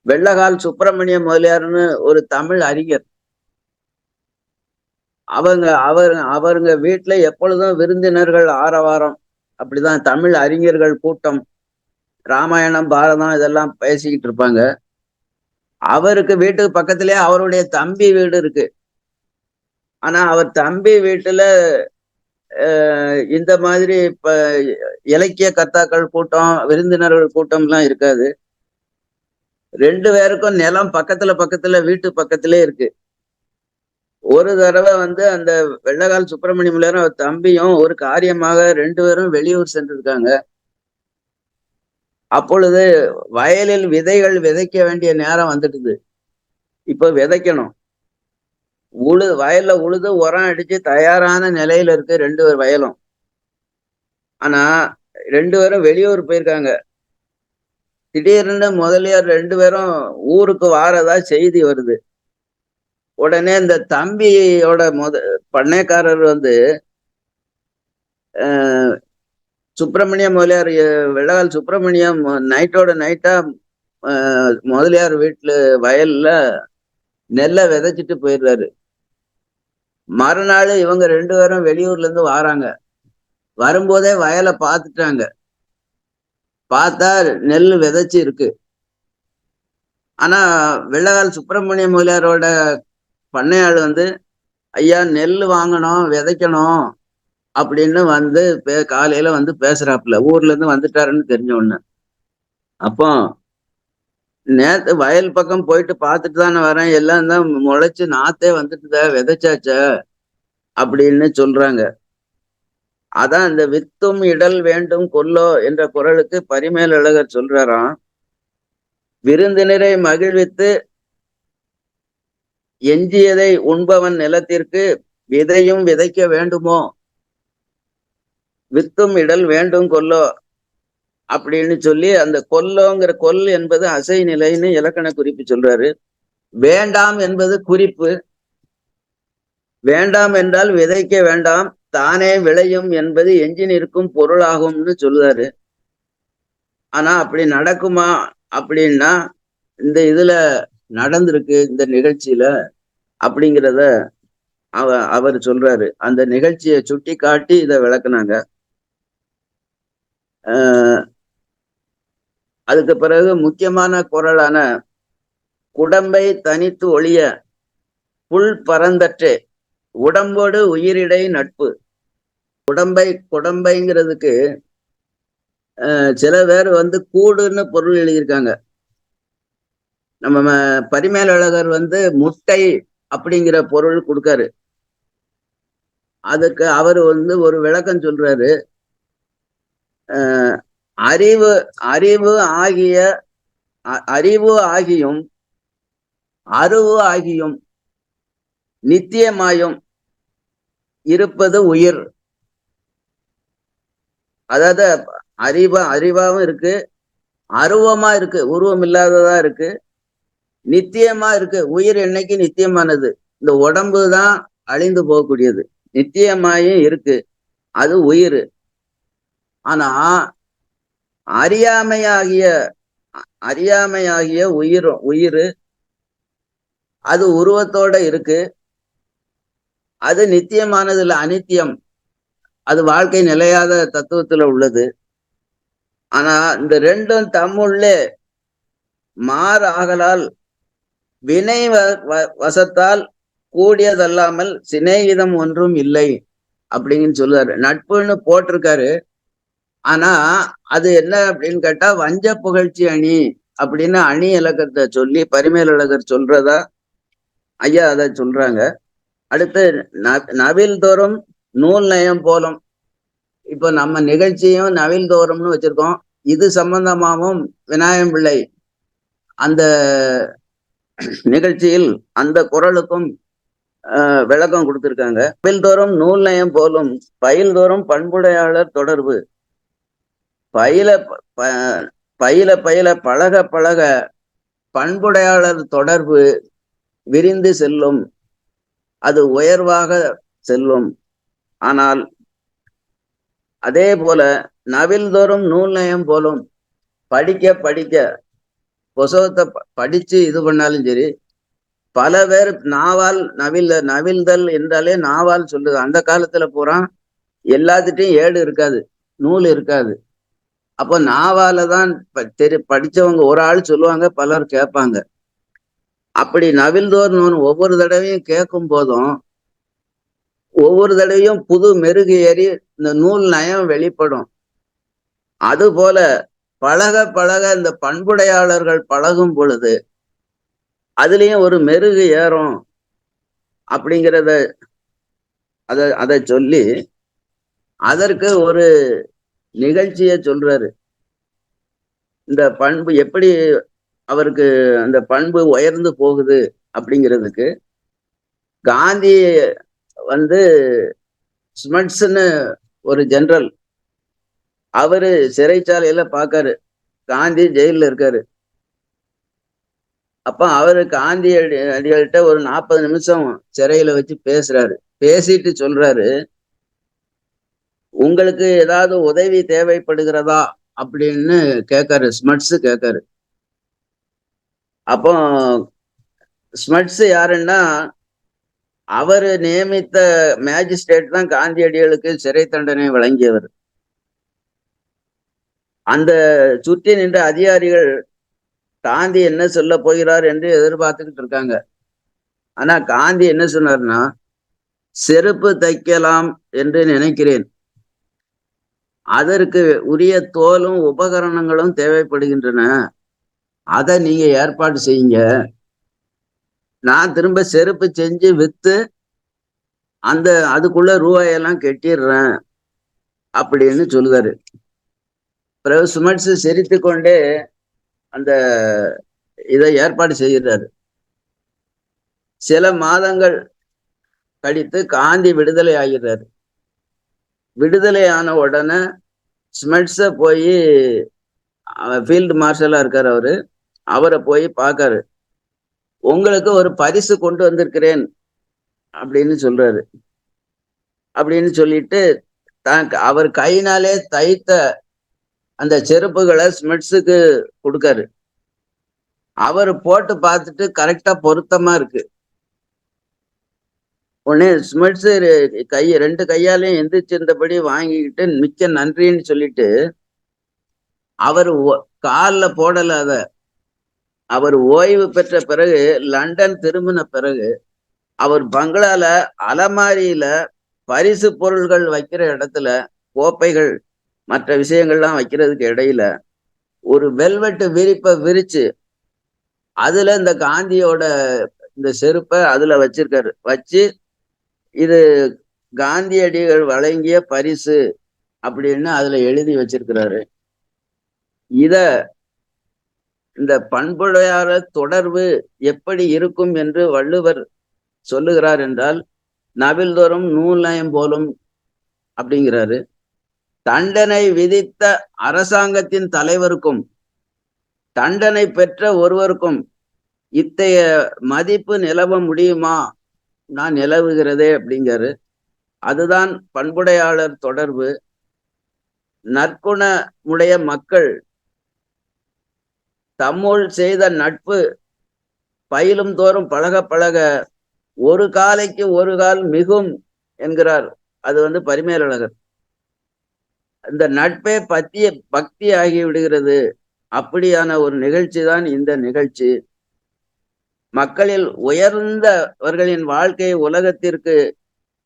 வெள்ளகால் சுப்பிரமணிய முதலியார்னு ஒரு தமிழ் அறிஞர். அவருங்க வீட்டுல எப்பொழுதும் விருந்தினர்கள் ஆரவாரம். அப்படிதான் தமிழ் அறிஞர்கள் கூட்டம், ராமாயணம் பாரதம் இதெல்லாம் பேசிக்கிட்டு இருப்பாங்க. அவருக்கு வீட்டுக்கு பக்கத்திலே அவருடைய தம்பி வீடு இருக்கு. ஆனா அவர் தம்பி வீட்டுல இந்த மாதிரி இப்ப இலக்கிய கர்த்தாக்கள் கூட்டம், விருந்தினர்கள் கூட்டம் எல்லாம் இருக்காது. ரெண்டு பேருக்கும் நிலம் பக்கத்துல வீட்டு பக்கத்திலே இருக்கு. ஒரு தடவை வந்து அந்த வெள்ளக்கால் சுப்பிரமணிய முல்லையாரும் அவர் தம்பியும் ஒரு காரியமாக 2 பேரும் வெளியூர் சென்றிருக்காங்க. அப்பொழுது வயலில் விதைகள் விதைக்க வேண்டிய நேரம் வந்துடுது. இப்ப விதைக்கணும். வயல்ல உழுது உரம் அடிச்சு தயாரான நிலையில இருக்கு 2 வயலும். ஆனா 2 பேரும் வெளியூர் போயிருக்காங்க. திடீர்னு முதலியார் 2 பேரும் ஊருக்கு வாரதா செய்தி வருது. உடனே இந்த தம்பியோட பண்ணைக்காரர் வந்து சுப்பிரமணிய முதலியார் வெள்ளகால் சுப்பிரமணியம் நைட்டோட நைட்டா முதலியார் வீட்டுல வயல்ல நெல்லை விதைச்சிட்டு போயிடுறாரு. மறுநாள் இவங்க 2 பேரும் வெளியூர்ல இருந்து வாராங்க. வரும்போதே வயலை பார்த்துட்டாங்க. பார்த்தா நெல் விதைச்சு இருக்கு. ஆனா வெள்ளகால் சுப்பிரமணிய முதலியாரோட பண்ணையாள் வந்து, ஐயா நெல் வாங்கணும் விதைக்கணும் அப்படின்னு வந்து காலையில வந்து பேசுறாப்புல. ஊர்ல இருந்து வந்துட்டாருன்னு தெரிஞ்ச உடனே. அப்போ நேத்து வயல் பக்கம் போயிட்டு பார்த்துட்டு தானே வரேன், எல்லாம் தான் முளைச்சு நாத்தே வந்துட்டுத விதைச்சாச்ச அப்படின்னு சொல்றாங்க. அதான் இந்த வித்தும் இடல் வேண்டும் கொல்லோ என்ற குறளுக்கு பரிமேலழகர் சொல்றாராம், விருந்தினரை மகிழ்வித்து எஞ்சியதை உண்பவன் நிலத்திற்கு விதையும் விதைக்க வேண்டுமோ, வித்தும் இடல் வேண்டும் கொல்லோ அப்படின்னு சொல்லி அந்த கொல்லோங்கிற கொல் என்பது அசை நிலைன்னு இலக்கண குறிப்பு சொல்றாரு. வேண்டாம் என்பது குறிப்பு. வேண்டாம் என்றால் விதைக்க வேண்டாம், தானே விளையும் என்பது எஞ்சின் இருக்கும் பொருளாகும்னு சொல்லுவாரு. ஆனா அப்படி நடக்குமா அப்படின்னா இந்த இதுல நடந்திருக்கு இந்த நிகழ்ச்சியில அப்படிங்கிறத அவர் சொல்றாரு. அந்த நிகழ்ச்சியை சுட்டி காட்டி இதை விளக்குனாங்க. அதுக்கு பிறகு முக்கியமான குறளான குடம்பை தனித்து ஒளிய புல் பரந்தற்றே உடம்போடு உயிரிடை நட்பு. குடம்பைங்கிறதுக்கு சில பேர் வந்து கூடுன்னு பொருள் எழுதியிருக்காங்க. நம்ம பரிமேலழகர் வந்து முட்டை அப்படிங்கிற பொருள் கொடுக்காரு. அதுக்கு அவர் வந்து ஒரு விளக்கம் சொல்றாரு. அறிவு அறிவு ஆகிய அறிவு ஆகியும் அருவு ஆகியும் நித்தியமாயும் இருப்பது உயிர். அதாவது அறிவாவும் இருக்கு, அருவமா இருக்கு, உருவம் இல்லாததா இருக்கு, நித்தியமா இருக்கு. உயிர் என்னைக்கு நித்தியமானது, இந்த உடம்பு தான் அழிந்து போகக்கூடியது, நித்தியமாயும் இருக்கு, அது உயிர். ஆனா அறியாமையாகிய உயிர் அது உருவத்தோட இருக்கு, அது நித்தியமானது இல்லை, அனித்தியம், அது வாழ்க்கை நிலையாத தத்துவத்துல உள்ளது. ஆனா இந்த ரெண்டும் தம்முள்ளே மாறு ஆகலால் வினை வசத்தால் கூடியதல்லாமல் சிநேகிதம் ஒன்றும் இல்லை அப்படின்னு சொல்லுவாரு. நட்புன்னு போட்டிருக்காரு. ஆனா அது என்ன அப்படின்னு கேட்டா வஞ்ச புகழ்ச்சி அணி அப்படின்னு அணி இலக்கத்தை சொல்லி பரிமேலழகர் சொல்றதா ஐயா அதை சொல்றாங்க. அடுத்து நவில் தோறும் நூல் நயம் போலும். இப்போ நம்ம நிகழ்ச்சியும் நவில் தோறும்னு வச்சிருக்கோம். இது சம்பந்தமாகவும் விநாயகம் பிள்ளை அந்த நிகழ்ச்சியில் அந்த குறளுக்கும் விளக்கம் கொடுத்திருக்காங்க. நவில் தோறும் நூல் நயம் போலும் பயில் தோறும் பண்புடையாளர் தொடர்பு. பயில பயில பழக பழக பண்புடையாளர் தொடர்பு விரிந்து செல்லும், அது உயர்வாக செல்லும். ஆனால் அதே போல நவில் தோறும் நூல் நயம் போலும், படிக்க படிக்க புசகத்தை படிச்சு இது பண்ணாலும் சரி, பல பேர் நவில்தல் என்றாலே நாவால் சொல்லுது. அந்த காலத்துல பூரா எல்லாத்துட்டையும் ஏடு இருக்காது, நூல் இருக்காது. அப்போ நாவால தான் படிச்சவங்க ஒரு ஆள் சொல்லுவாங்க, பலர் கேட்பாங்க. அப்படி நவில்தோர் நூல் ஒவ்வொரு தடவையும் கேட்கும் போதும் ஒவ்வொரு தடவையும் புது மெருகு ஏறி இந்த நூல் நயம் வெளிப்படும். அதுபோல பழக பழக இந்த பண்புடையாளர்கள் பழகும் பொழுது அதுலயும் ஒரு மெருகு ஏறும். அப்படிங்கிறத அதை சொல்லி அதற்கு ஒரு நிகழ்ச்சியை சொல்றாரு. இந்த பண்பு எப்படி அவருக்கு அந்த பண்பு உயர்ந்து போகுது அப்படிங்கிறதுக்கு காந்தி வந்து ஸ்மட்ஸ்ன்னு ஒரு ஜெனரல், அவரு சிறைச்சாலையில பாக்காரு, காந்தி ஜெயில இருக்காரு. அப்ப அவரு காந்தி அடிகள்கிட்ட ஒரு 40 நிமிஷம் சிறையில வச்சு பேசுறாரு. பேசிட்டு சொல்றாரு, உங்களுக்கு ஏதாவது உதவி தேவைப்படுகிறதா அப்படின்னு கேட்காரு. ஸ்மட்ஸ் கேட்காரு. அப்போ ஸ்மட்ஸ் யாருன்னா, அவரு நியமித்த மேஜிஸ்ட்ரேட் தான் காந்தியடிகளுக்கு சிறை தண்டனை வழங்கியவர். அந்த சுற்றி நின்ற அதிகாரிகள் காந்தி என்ன சொல்ல போகிறார் என்று எதிர்பார்த்துக்கிட்டு இருக்காங்க. ஆனா காந்தி என்ன சொன்னார்னா, செருப்பு தைக்கலாம் என்று நினைக்கிறேன், அதற்கு உரிய தோலும் உபகரணங்களும் தேவைப்படுகின்றன, அதை நீங்க ஏற்பாடு செய்யுங்க, நான் திரும்ப செருப்பு செஞ்சு வித்து அதுக்குள்ள ரூபாயெல்லாம் கெட்டிடுறேன் அப்படின்னு சொல்லுவாரு. பிறகு ஸ்மட்ஸ் சிரித்து கொண்டே அந்த இதை ஏற்பாடு செய்கிறாரு. சில மாதங்கள் கழித்து காந்தி விடுதலை ஆகிறாரு. விடுதலை ஆன உடனே ஸ்மட்ஸ போய், ஃபீல்டு மார்ஷலா இருக்காரு அவரு, அவரை போய் பார்க்காரு. உங்களுக்கு ஒரு பரிசு கொண்டு வந்திருக்கிறேன் அப்படின்னு சொல்றாரு. அப்படின்னு சொல்லிட்டு அவர் கையினாலே தைத்த அந்த செருப்புகளை ஸ்மிட்ஸுக்கு கொடுக்காரு. அவர் போட்டு பார்த்துட்டு கரெக்டா பொருத்தமா இருக்கு. உடனே ஸ்மிட்ஸ் ரெண்டு கையாலையும் எந்திரிச்சிருந்தபடி வாங்கிக்கிட்டு மிக்க நன்றின்னு சொல்லிட்டு, அவர் காலில் போடல அத. அவர் ஓய்வு பெற்ற பிறகு, லண்டன் திரும்பின பிறகு, அவர் பங்களால அலமாரியில பரிசு பொருள்கள் வைக்கிற இடத்துல, கோப்பைகள் மற்ற விஷயங்கள்லாம் வைக்கிறதுக்கு இடையில ஒரு வெல்வெட்டு விரிப்பை விரிச்சு அதுல இந்த காந்தியோட இந்த செருப்பை அதுல வச்சிருக்காரு. வச்சு இது காந்தியடிகள் வழங்கிய பரிசு அப்படின்னு அதுல எழுதி வச்சிருக்கிறாரு. இந்த பண்புடையாளர் தொடர்பு எப்படி இருக்கும் என்று வள்ளுவர் சொல்லுகிறார் என்றால், நவில்தோறும் நூல் நயம் போலும் அப்படிங்கிறாரு. தண்டனை விதித்த அரசாங்கத்தின் தலைவருக்கும் தண்டனை பெற்ற ஒருவருக்கும் இத்தைய மதிப்பு நிலவ முடியுமா? நான் நிலவுகிறதே அப்படிங்கிறாரு. அதுதான் பண்புடையாளர் தொடர்பு. நற்குணமுடைய மக்கள் தம்முள் செய்த நட்பு பயிலும் தோறும் பழக பழக ஒரு காலைக்கு ஒரு கால் மிகும் என்கிறார். அது பரிமேலழகர். இந்த நட்பே பக்தி ஆகி விடுகிறது. அப்படியான ஒரு நிகழ்ச்சி தான் இந்த நிகழ்ச்சி. மக்களில் உயர்ந்தவர்களின் வாழ்க்கை உலகத்திற்கு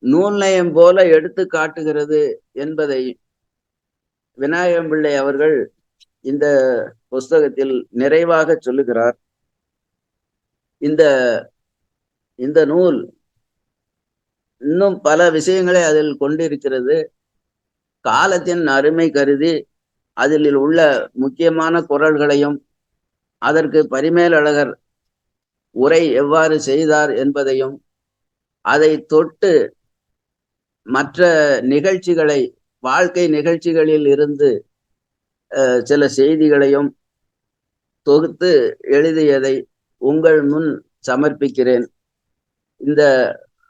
நூல் நயம் போல எடுத்து காட்டுகிறது என்பதை விநாயகம் பிள்ளை அவர்கள் இந்த புஸ்தகத்தில் நிறைவாக சொல்லுகிறார். இந்த நூல் இன்னும் பல விஷயங்களை அதில் கொண்டிருக்கிறது. காலத்தின் அருமை கருதி அதில் உள்ள முக்கியமான குறள்களையும், அதற்கு பரிமேலழகர் உரை எவ்வாறு செய்தார் என்பதையும், அதை தொட்டு மற்ற நிகழ்ச்சிகளை, வாழ்க்கை நிகழ்ச்சிகளில் இருந்து சில செய்திகளையும் தொகுத்து எழுதியதை உங்கள் முன் சமர்ப்பிக்கிறேன். இந்த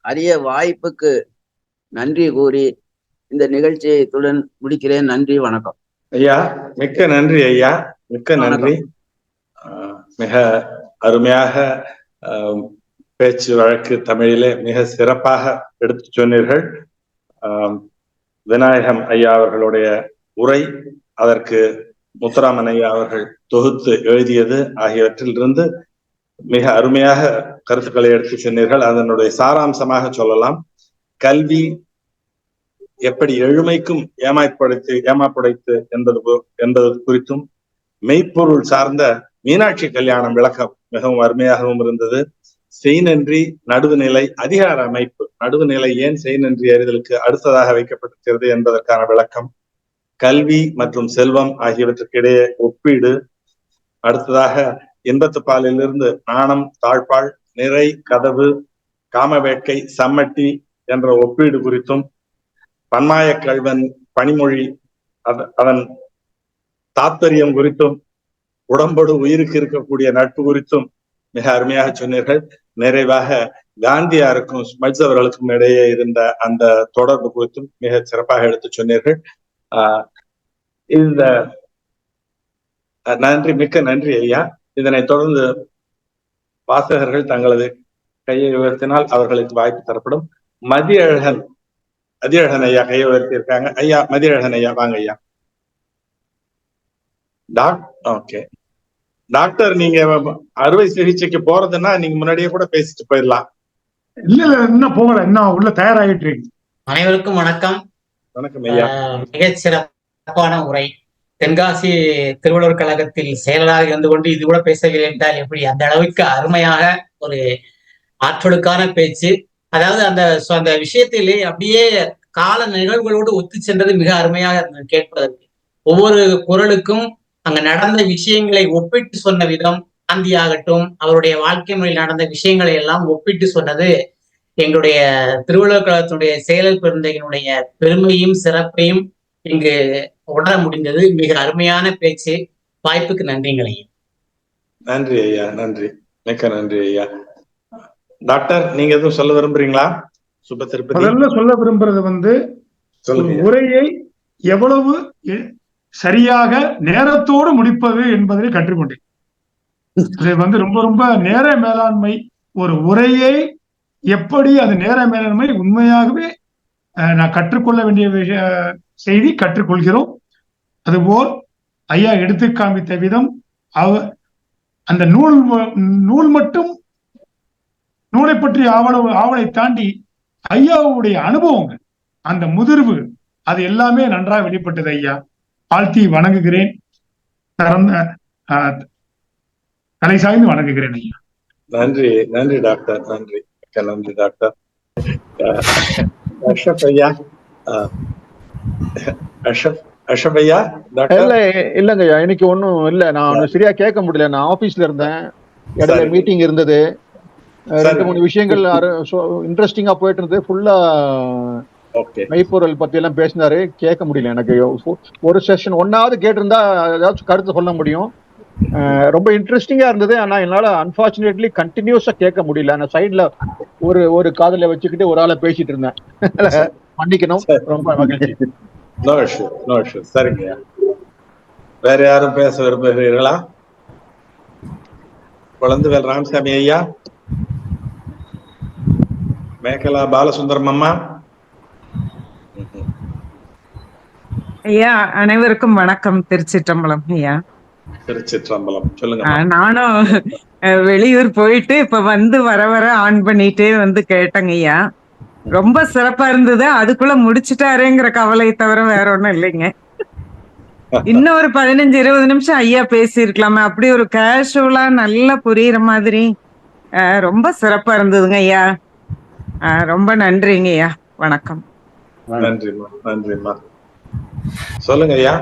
அரிய வாய்ப்புக்கு நன்றி கூறி இந்த நிகழ்ச்சியை இத்துடன் முடிக்கிறேன். நன்றி, வணக்கம். ஐயா, மிக்க நன்றி ஐயா, மிக்க நன்றி. மிக அருமையாக பேச்சு வழக்கு தமிழிலே மிக சிறப்பாக எடுத்து சொன்னீர்கள். விநாயகம் ஐயா அவர்களுடைய உரை, அதற்கு முத்துராமன் ஐயா அவர்கள் தொகுத்து எழுதியது ஆகியவற்றிலிருந்து மிக அருமையாக கருத்துக்களை எடுத்து சொன்னீர்கள். அதனுடைய சாராம்சமாக சொல்லலாம், கல்வி எப்படி எழுமைக்கும் ஏமாப்படைத்து என்பது குறித்தும், மெய்ப்பொருள் சார்ந்த மீனாட்சி கல்யாணம் விளக்கம் மிகவும் அருமையாகவும் இருந்தது. செய்நன்றி, நடுவுநிலை, அதிகார அமைப்பு. நடுவுநிலை ஏன் செய்நன்றி அறிதலுக்கு அடுத்ததாக வைக்கப்பட்டிருக்கிறது என்பதற்கான விளக்கம், கல்வி மற்றும் செல்வம் ஆகியவற்றுக்கு இடையே ஒப்பீடு, அடுத்ததாக இன்பத்து பாலிலிருந்து நாணம், தாழ்பாள், நிறை, கதவு, காம வேட்கை, சம்மட்டி என்ற ஒப்பீடு குறித்தும், பன்மாய கல்வன் பணிமொழி அதன் தாத்பரியம் குறித்தும், உடம்போடு உயிருக்கு இருக்கக்கூடிய நட்பு குறித்தும் மிக அருமையாக சொன்னீர்கள். நிறைவாக காந்தியாருக்கும் ஸ்மட்ஸ் அவர்களுக்கும் இடையே இருந்த அந்த தொடர்பு குறித்தும் மிக சிறப்பாக எடுத்து சொன்னீர்கள். இந்த நன்றி, மிக்க நன்றி ஐயா. இதனைத் தொடர்ந்து வாசகர்கள் தங்களது கையை உயர்த்தினால் அவர்களுக்கு வாய்ப்பு தரப்படும். மதியழகன் ஐயா கையை உயர்த்தியிருக்காங்க. ஐயா மதியழகன் ஐயா வாங்க ஐயா. ஓகே டாக்டர், நீங்க அறுவை சிகிச்சைக்கு போறதுன்னா நீங்க முன்னாடியே கூட பேசிட்டு போயிடலாம். இல்ல இன்னும் போகல, இன்னும் உள்ள தயாராகிட்டு இருக்கு. அனைவருக்கும் வணக்கம். வணக்கம் ஐயா. மிகச் சிறப்பான உரை. தென்காசி திருவள்ளுவர் கழகத்தில் செயலராக இருந்து கொண்டு இது கூட பேசவில்லை என்றால் எப்படி? அந்த அளவுக்கு அருமையாக ஒரு ஆற்றலுக்கான பேச்சு. அதாவது அந்த விஷயத்திலே அப்படியே கால நிகழ்வுகளோடு ஒத்து சென்றது மிக அருமையாக கேட்பதற்கு. ஒவ்வொரு குறளுக்கும் அங்க நடந்த விஷயங்களை ஒப்பிட்டு சொன்ன விதம், காந்தியாகட்டும் அவருடைய வாழ்க்கை முறையில் நடந்த விஷயங்களை எல்லாம் ஒப்பிட்டு சொன்னது எங்களுடைய திருவள்ளுவர் கழகத்தினுடைய செயலர் பெருந்தையினுடைய பெருமையும் சிறப்பையும் இங்கு உணர முடிந்தது. மிக அருமையான பேச்சு. வாய்ப்புக்கு நன்றிங்கள் ஐயா. நன்றி ஐயா, நன்றி, மிக்க நன்றி ஐயா. டாக்டர், நீங்க எதுவும் சொல்ல விரும்புறீங்களா? முதல்ல சொல்ல விரும்புறது உரையை எவ்வளவு சரியாக நேரத்தோடு முடிப்பது என்பதை கற்றுக்கொண்டேன். அது ரொம்ப ரொம்ப நேர மேலாண்மை. ஒரு உரையை எப்படி அது நேர மேலாண்மை உண்மையாகவே நான் கற்றுக்கொள்ள வேண்டிய செய்தி கற்றுக்கொள்கிறோம். அதுபோல் ஐயா எடுத்து காண்பித்த விதம், அந்த நூல் மட்டும் நூலை பற்றி ஆவலை தாண்டி ஐயாவுடைய அனுபவங்கள், அந்த முதிர்வு, அது எல்லாமே நன்றாக வெளிப்பட்டது. ஐயா வாழ்த்தி வணங்குகிறேன். தலை சாய்ந்து வணங்குகிறேன் ஐயா. நன்றி, நன்றி டாக்டர், நன்றி, நன்றி டாக்டர். அஷ்ரப் ஐயா, அஷ்ரப் ஐயா. இல்லங்க ஐயா, இன்னைக்கு ஒன்னும் இல்ல. நான் சரியா கேட்க முடியல, நான் ஆபீஸ்ல இருந்தேன். இடையில மீட்டிங் இருந்தது. 2-3 விஷயங்கள் இன்ட்ரெஸ்டிங்கா போயிட்டு இருந்தது. ஃபுல்லா மெய்ப்பொருள் பத்தி எல்லாம் பேசினாரு, கேட்க முடியல. எனக்கு ஒரு செஷன் ஒன்னாவது கேட்டிருந்தா ஏதாச்சும் கருத்து சொல்ல முடியும். ரொம்ப இன்ட்ரெஸ்டிங்கா இருந்தது. ஆனா என்னால அன்பார்ச்சுனேட்லி கண்டினியூஸா கேட்க முடியல. நான் சைட்ல ஒரு காதுல வச்சுக்கிட்டு ஒரு ஆளை பேசிட்டு இருந்தேன். மன்னிக்கணும். ரொம்ப மகிழ்ச்சி. சரிங்க. வேற யாரும் பேச விரும்புகிறீர்களா? குழந்தைவேல் ராமசாமி ஐயா, மேகலா பாலசுந்தரம் அம்மா. ஐயா அனைவருக்கும் வணக்கம். திருச்சிற்றம்பலம் ஐயா. திருச்சிற்றம்பலம். சொல்லுங்க. நானும் வெளியூர் போயிட்டு இப்ப வர வர ஆன் பண்ணிட்டே கேட்டேங்க ஐயா. ரொம்ப சிறப்பா இருந்தது. அதுக்குள்ள முடிச்சுட்டாருங்கிற கவலை தவிர வேற ஒண்ணும் இல்லைங்க. இன்னும் ஒரு 15-20 நிமிஷம் ஐயா பேசி இருக்கலாமே. அப்படி ஒரு கேஷுவலா நல்லா புரியுற மாதிரி ரொம்ப சிறப்பா இருந்ததுங்க ஐயா. ரொம்ப நன்றிங்க ஐயா. வணக்கம். நன்றிம்மா, நன்றிம்மா. சொல்லுங்க ஐயா.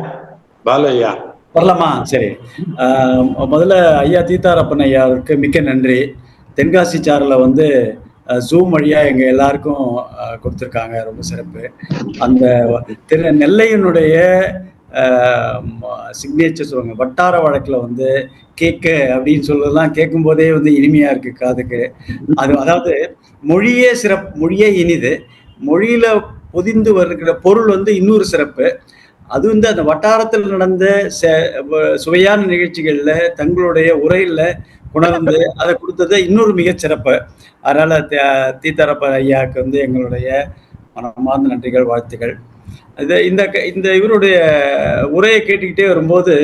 பாலு ஐயா வரலாமா? சரி. முதல்ல ஐயா தீத்தாரப்பன் ஐயாவுக்கு மிக்க நன்றி. தென்காசி சாரில் ஜூம் வழியா எங்க எல்லாருக்கும் கொடுத்துருக்காங்க. ரொம்ப சிறப்பு. அந்த நெல்லையினுடைய சிக்னேச்சர் சொல்லுவாங்க, வட்டார வழக்குல கேக்கு அப்படின்னு சொல்லலாம். கேட்கும் போதே இனிமையா இருக்கு காதுக்கு. அதாவது மொழியே சிறப்பு, மொழியே இனிது. மொழியில பொதிந்து வருகிற பொருள் இன்னொரு சிறப்பு. அது அந்த வட்டாரத்தில் நடந்த சுவையான நிகழ்ச்சிகள்ல தங்களுடைய உரையில உணர்ந்து அதை கொடுத்தது இன்னொரு மிகச்சிறப்பு. அதனால தீத்தாரப்ப ஐயாவுக்கு எங்களுடைய மனமார்ந்த நன்றிகள், வாழ்த்துக்கள். இந்த இவருடைய உரையை கேட்டுக்கிட்டே வரும்போது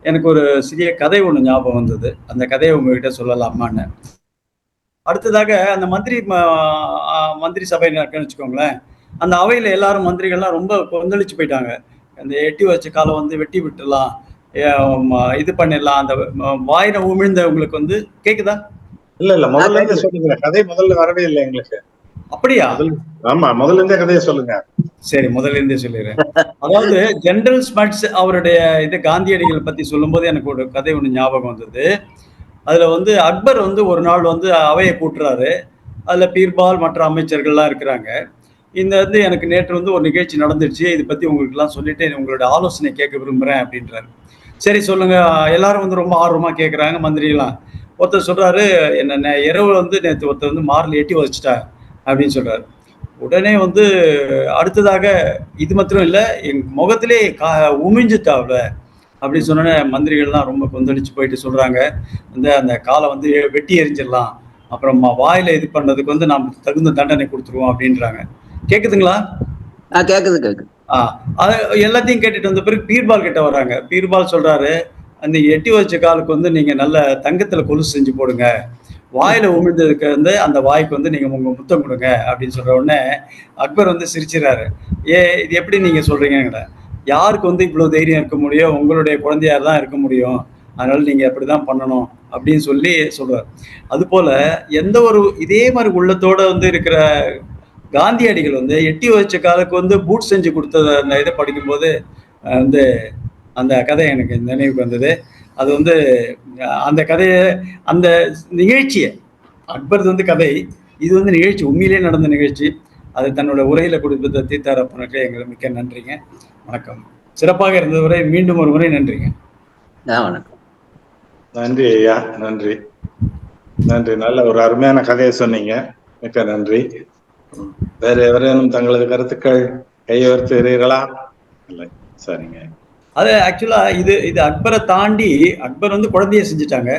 எனக்கு ஒரு சிறிய கதை ஒன்று ஞாபகம் வந்தது. அந்த கதையை உங்ககிட்ட சொல்லலாமான்னு. அடுத்ததாக அந்த மந்திரி சபை நடக்குன்னு வச்சுக்கோங்களேன். அந்த அவையில எல்லாரும் மந்திரிகள்லாம் ரொம்ப கொந்தளிச்சு போயிட்டாங்க. அந்த எட்டி வச்ச காலம் வெட்டி விட்டுலாம், இது பண்ணிடலாம். அந்த வாயில உமிழ்ந்தவங்களுக்கு கேக்குதா? இல்ல முதல்ல இருந்து சொல்லுங்க, கதை முதல்ல வரவே இல்லை எங்களுக்கு. அப்படியா? ஆமா, முதல்ல இருந்தே கதையை சொல்லுங்க. சரி, முதல்ல இருந்தே சொல்லிடுறேன். அதாவது ஜெனரல் ஸ்மட்ஸ் அவருடைய இது காந்தியடிகள் பத்தி சொல்லும்போது எனக்கு ஒரு கதை ஒண்ணு ஞாபகம் வந்தது. அதுல வந்து அக்பர் வந்து ஒரு நாள் வந்து அவையை கூட்டுறாரு. அதுல பீர்பால் மற்ற அமைச்சர்கள்லாம் இருக்கிறாங்க. இந்த வந்து எனக்கு நேற்று வந்து ஒரு நிகழ்ச்சி நடந்துருச்சு, இதை பத்தி உங்களுக்கு எல்லாம் சொல்லிட்டு உங்களோட ஆலோசனை கேட்க விரும்புறேன் அப்படின்றாரு. சரி சொல்லுங்க. எல்லாரும் வந்து ரொம்ப ஆர்வமா கேட்குறாங்க, மந்திரிலாம். ஒருத்தர் சொல்றாரு, என்ன இரவு வந்து நேற்று ஒருத்தர் வந்து மாரில் எட்டி வச்சுட்டா அப்படின்னு சொல்றாரு. உடனே வந்து அடுத்ததாக இது மாத்திரம் இல்லை, என் முகத்திலே உமிஞ்சுட்டாவ்ல அப்படின்னு சொன்னோன்னே மந்திரிகள்லாம் ரொம்ப கொந்தளிச்சு போயிட்டு சொல்றாங்க, வந்து அந்த காலை வந்து வெட்டி எரிஞ்சிடலாம், அப்புறம் வாயில இது பண்ணதுக்கு வந்து நாம் தகுந்த தண்டனை கொடுத்துருவோம் அப்படின்றாங்க. கேக்குதுங்களா? கேக்குது. அது எல்லாத்தையும் கேட்டுட்டு வந்த பிறகு பீர்பால் கிட்ட வர்றாங்க. பீர்பால் சொல்றாரு, அந்த எட்டி வச்ச காலுக்கு வந்து நீங்க நல்ல தங்கத்துல கொலுசு செஞ்சு போடுங்க, வாயில உமிழ்ந்ததுக்கு வந்து அந்த வாய்க்கு வந்து நீங்க உங்க முத்தம் கொடுங்க அப்படின்னு சொல்ற உடனே அக்பர் வந்து சிரிச்சுறாரு. இது எப்படி நீங்க சொல்றீங்க? யாருக்கு வந்து இவ்வளவு தைரியம் இருக்க முடியும்? உங்களுடைய குழந்தையார் தான் இருக்க முடியும், அதனால நீங்க அப்படிதான் பண்ணணும் அப்படின்னு சொல்லி சொல்றாரு. அது போல எந்த ஒரு இதே மாதிரி உள்ளத்தோட வந்து இருக்கிற காந்தியடிகள் வந்து எட்டி வச்ச காலுக்கு வந்து பூட் செஞ்சு கொடுத்தத அந்த இதை படிக்கும்போது வந்து அந்த கதை எனக்கு நினைவுக்கு வந்தது. அது வந்து அந்த கதையை, அந்த நிகழ்ச்சியை, அக்பர் வந்து கதை, இது வந்து நிகழ்ச்சி, உண்மையிலேயே நடந்த நிகழ்ச்சி. அதை தன்னோட உரையில கொடுத்த தீத்தாரப்பனுக்கு எங்களுக்கு மிக்க நன்றிங்க. வணக்கம். சிறப்பாக இருந்த உரை. மீண்டும் ஒரு முறை நன்றிங்க. வணக்கம். நன்றி ஐயா, நன்றி. நல்ல ஒரு அருமையான கதையை சொன்னீங்க, மிக்க நன்றி. வேற எவரேனும் தங்களது கருத்துக்கள் கையெழுத்துகிறீர்களா? இல்லை, சரிங்க. அது ஆக்சுவலா இது அக்பரை தாண்டி, அக்பர் வந்து குழந்தைய செஞ்சுட்டாங்க,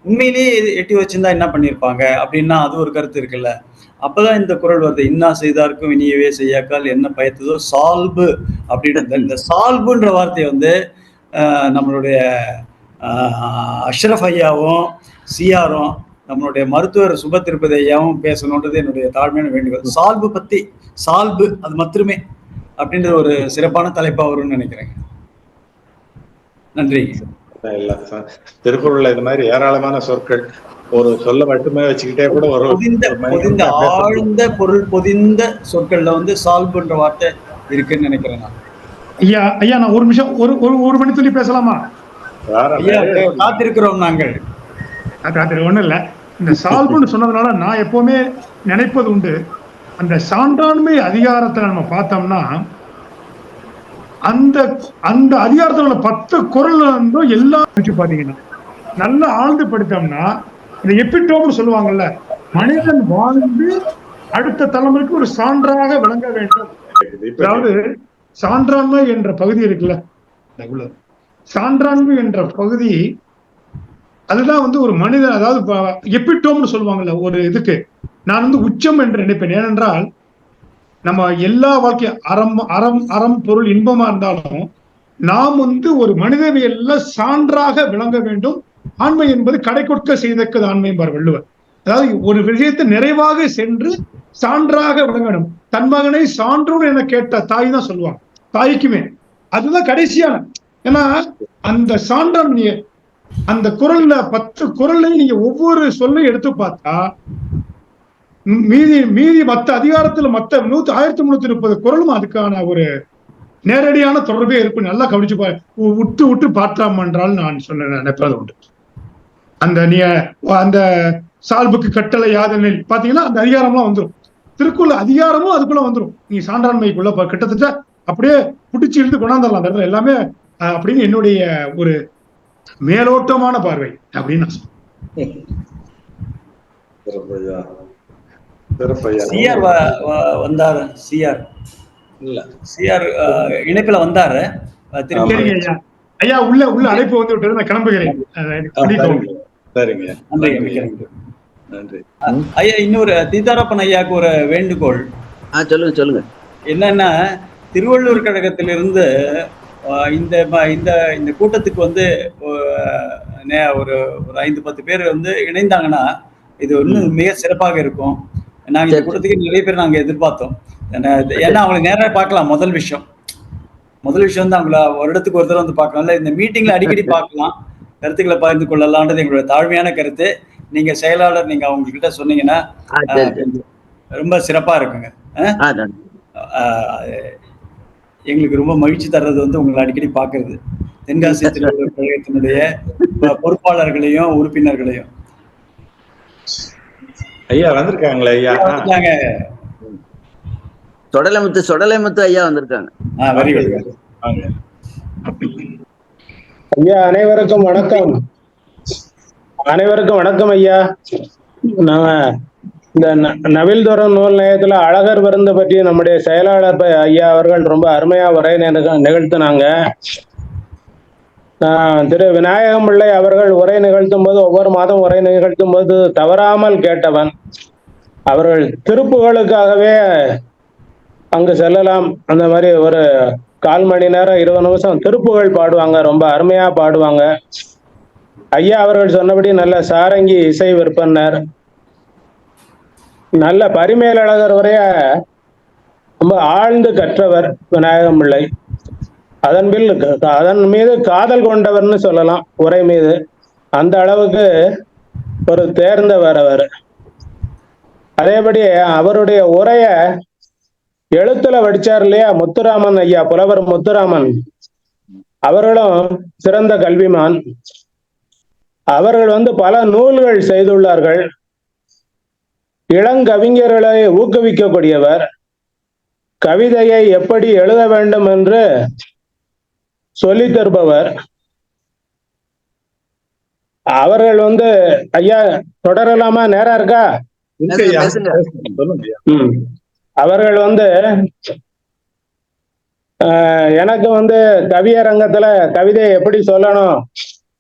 உண்மையிலேயே எட்டி வச்சிருந்தா என்ன பண்ணியிருப்பாங்க அப்படின்னா அது ஒரு கருத்து இருக்குல்ல. அப்பதான் இந்த குறள் வருது, இன்னா செய்தார்க்கும் இனியவே செய்யாக்கால் என்ன பயத்ததோ சால்பு அப்படின்னு. இந்த சால்புன்ற வார்த்தையை வந்து நம்மளுடைய அஷ்ரஃப் ஐயாவும் சிஆரும் நம்மளுடைய மருத்துவர் சுப திருப்பதி ஐயாவும் பேசணுன்றது என்னுடைய தாழ்மையான வேண்டுகோள். சால்பு பத்தி, சால்பு அது மட்டுமே அப்படின்ற ஒரு சிறப்பான தலைப்பா வரும்னு நினைக்கிறேங்க. நன்றி. திருக்குறள்ல இது மாதிரி ஏராளமான சொற்கள் ஒரு சொல்ல மட்டுமே வச்சுக்கிட்டே கூட ஒரு பொதிந்த ஆழ்ந்த பொருள் பொதிந்த சொற்கள்ல வந்து சால்புன்ற வார்த்தை இருக்குன்னு நினைக்கிறேன் நான். ஐயா நான் ஒரு நிமிஷம் ஒரு மணி சொல்லி பேசலாமா? காத்திருக்கிறோம் நாங்கள். ஒண்ணும் இல்ல, இந்த சால்புன்னு சொன்னதுனால நான் எப்பவுமே நினைப்பது உண்டு, அந்த சான்றாண்மை அதிகாரத்தை நம்ம பார்த்தோம்னா அந்த அந்த அதிகாரத்தோட 10 குறள் வந்து எல்லாம் பாத்தீங்கன்னா நல்லா ஆழ்ந்து படித்தோம்னா இந்த எபிட்டோம்னு சொல்லுவாங்கல்ல, மனிதன் வாழ்ந்து அடுத்த தலைமுறைக்கு ஒரு சான்றாக விளங்க வேண்டும். அதாவது சான்றாண்மை என்ற பகுதி இருக்குல்ல, சான்றாண்மை என்ற பகுதி அதுதான் வந்து ஒரு மனிதன், அதாவது எபிட்டோம்னு சொல்லுவாங்கல்ல ஒரு இதுக்கு, நான் வந்து உச்சம் என்று நினைப்பேன். ஏனென்றால் நம்ம எல்லா வாழ்க்கையும் அறம் பொருள் இன்பமா இருந்தாலும் நாம் வந்து ஒரு மனிதவியல்ல சான்றாக விளங்க வேண்டும். ஆண்மை என்பது கடை கொடுக்க செய்தது ஆண்மை என்பார் வள்ளுவர். அதாவது ஒரு விஷயத்தை நிறைவாக சென்று சான்றாக விளங்க வேண்டும். தன் மகனை சான்றோடு என கேட்ட தாய் தான் சொல்லுவாங்க, தாய்க்குமே அதுதான் கடைசியான. ஏன்னா அந்த சான்றாண்மைய அந்த குறள்ல 10 குறள்லையும் நீங்க ஒவ்வொரு சொல்லையும் எடுத்து பார்த்தா மீதி மற்ற அதிகாரத்துல மற்ற 1330 குறளும் அதுக்கான ஒரு நேரடியான தொடர்பே இருக்கும். நல்லா கவனிச்சு விட்டு பார்த்தாம் என்றால் நான் சொன்ன நினைப்பது உண்டு. அந்த சால்புக்கு கட்டளை யாதனில் பாத்தீங்கன்னா அந்த அதிகாரம்லாம் வந்துடும். திருக்குறள் அதிகாரமும் அதுக்குள்ள வந்துடும். நீ சான்றாண்மைக்குள்ள கிட்டத்தட்ட அப்படியே பிடிச்சி இழுத்து கொண்டாந்துடலாம் அந்த இடத்துல எல்லாமே அப்படின்னு என்னுடைய ஒரு மேலோட்டமான பார்வை அப்படின்னு நான் சொல்றேன். சிஆர் வந்தாரு. சிஆர் இணைப்புல வந்தாரு. ஐயா உள்ள அழைப்பு வந்து விட்டது, நான் கிளம்புகிறேன். ஐயா இன்னொரு தீத்தாரப்பன் ஐயாவுக்கு ஒரு வேண்டுகோள். சொல்லுங்க. என்னன்னா திருவள்ளுவர் கழகத்திலிருந்து இந்த இந்த கூட்டத்துக்கு வந்து ஒரு 5-10 பேர் வந்து இணைந்தாங்கன்னா இது இன்னும் மிக சிறப்பாக இருக்கும். நாங்க இந்த கூட்டத்துக்கு நிறைய பேர் நாங்க எதிர்பார்த்தோம். ஏன்னா அவங்களை நேராக பார்க்கலாம். முதல் விஷயம் வந்து அவங்கள வருடத்துக்கு ஒரு தடவை வந்து பார்க்கலாம். இந்த மீட்டிங்ல அடிக்கடி பார்க்கலாம், கருத்துக்களை பகிர்ந்து கொள்ளலாம்ன்றது எங்களோட தாழ்மையான கருத்து. நீங்க செயலாளர், நீங்க அவங்க கிட்ட சொன்னீங்கன்னா ரொம்ப சிறப்பா இருக்குங்க. எங்களுக்கு ரொம்ப மகிழ்ச்சி தர்றது வந்து உங்களை அடிக்கடி பாக்குறது, தென்காசி திருவள்ளுவர் கழகத்தினுடைய பொறுப்பாளர்களையும் உறுப்பினர்களையும். ஐயா வந்திருக்காங்களே ஐயா. சொடலைமுத்து ஐயா வந்திருக்காங்க. Very good. ஐயா அனைவருக்கும் வணக்கம். ஐயா. நாங்க இந்த நவில்தோறும் நூல் நிலையத்துல அழகர் விருந்து பற்றி நம்முடைய செயலாளர் ஐயா அவர்கள் ரொம்ப அருமையா உரை நிகழ்த்தினாங்க. திரு விநாயகம் பிள்ளை அவர்கள் உரை நிகழ்த்தும் போது, ஒவ்வொரு மாதம் உரை நிகழ்த்தும் போது தவறாமல் கேட்டவன். அவர்கள் திருப்புகளுக்காகவே அங்கு செல்லலாம். அந்த மாதிரி ஒரு 1/4 மணி நேரம் 20 நிமிஷம் திருப்புகள் பாடுவாங்க, ரொம்ப அருமையா பாடுவாங்க. ஐயா அவர்கள் சொன்னபடி நல்ல சாரங்கி இசை விற்பனர், நல்ல பரிமேலழகர் உரைய ரொம்ப ஆழ்ந்து கற்றவர் விநாயகம் பிள்ளை. அதன் மீது காதல் கொண்டவர்னு சொல்லலாம் உரை மீது. அந்த அளவுக்கு ஒரு தேர்ந்தவர் அவர். அதேபடி அவருடைய உரைய எழுத்துல வடிச்சார் இல்லையா முத்துராமன் ஐயா, புலவர் முத்துராமன் அவர்களும் சிறந்த கல்விமான். அவர்கள் பல நூல்கள் செய்துள்ளார்கள். இளங்கவிஞர்களை ஊக்குவிக்கக்கூடியவர். கவிதையை எப்படி எழுத வேண்டும் என்று சொல்லி தருபவர். அவர்கள் ஐயா தொடரலாமா? நேரம் இருக்கா? அவர்கள் எனக்கு கவியரங்கத்துல கவிதையை எப்படி சொல்லணும்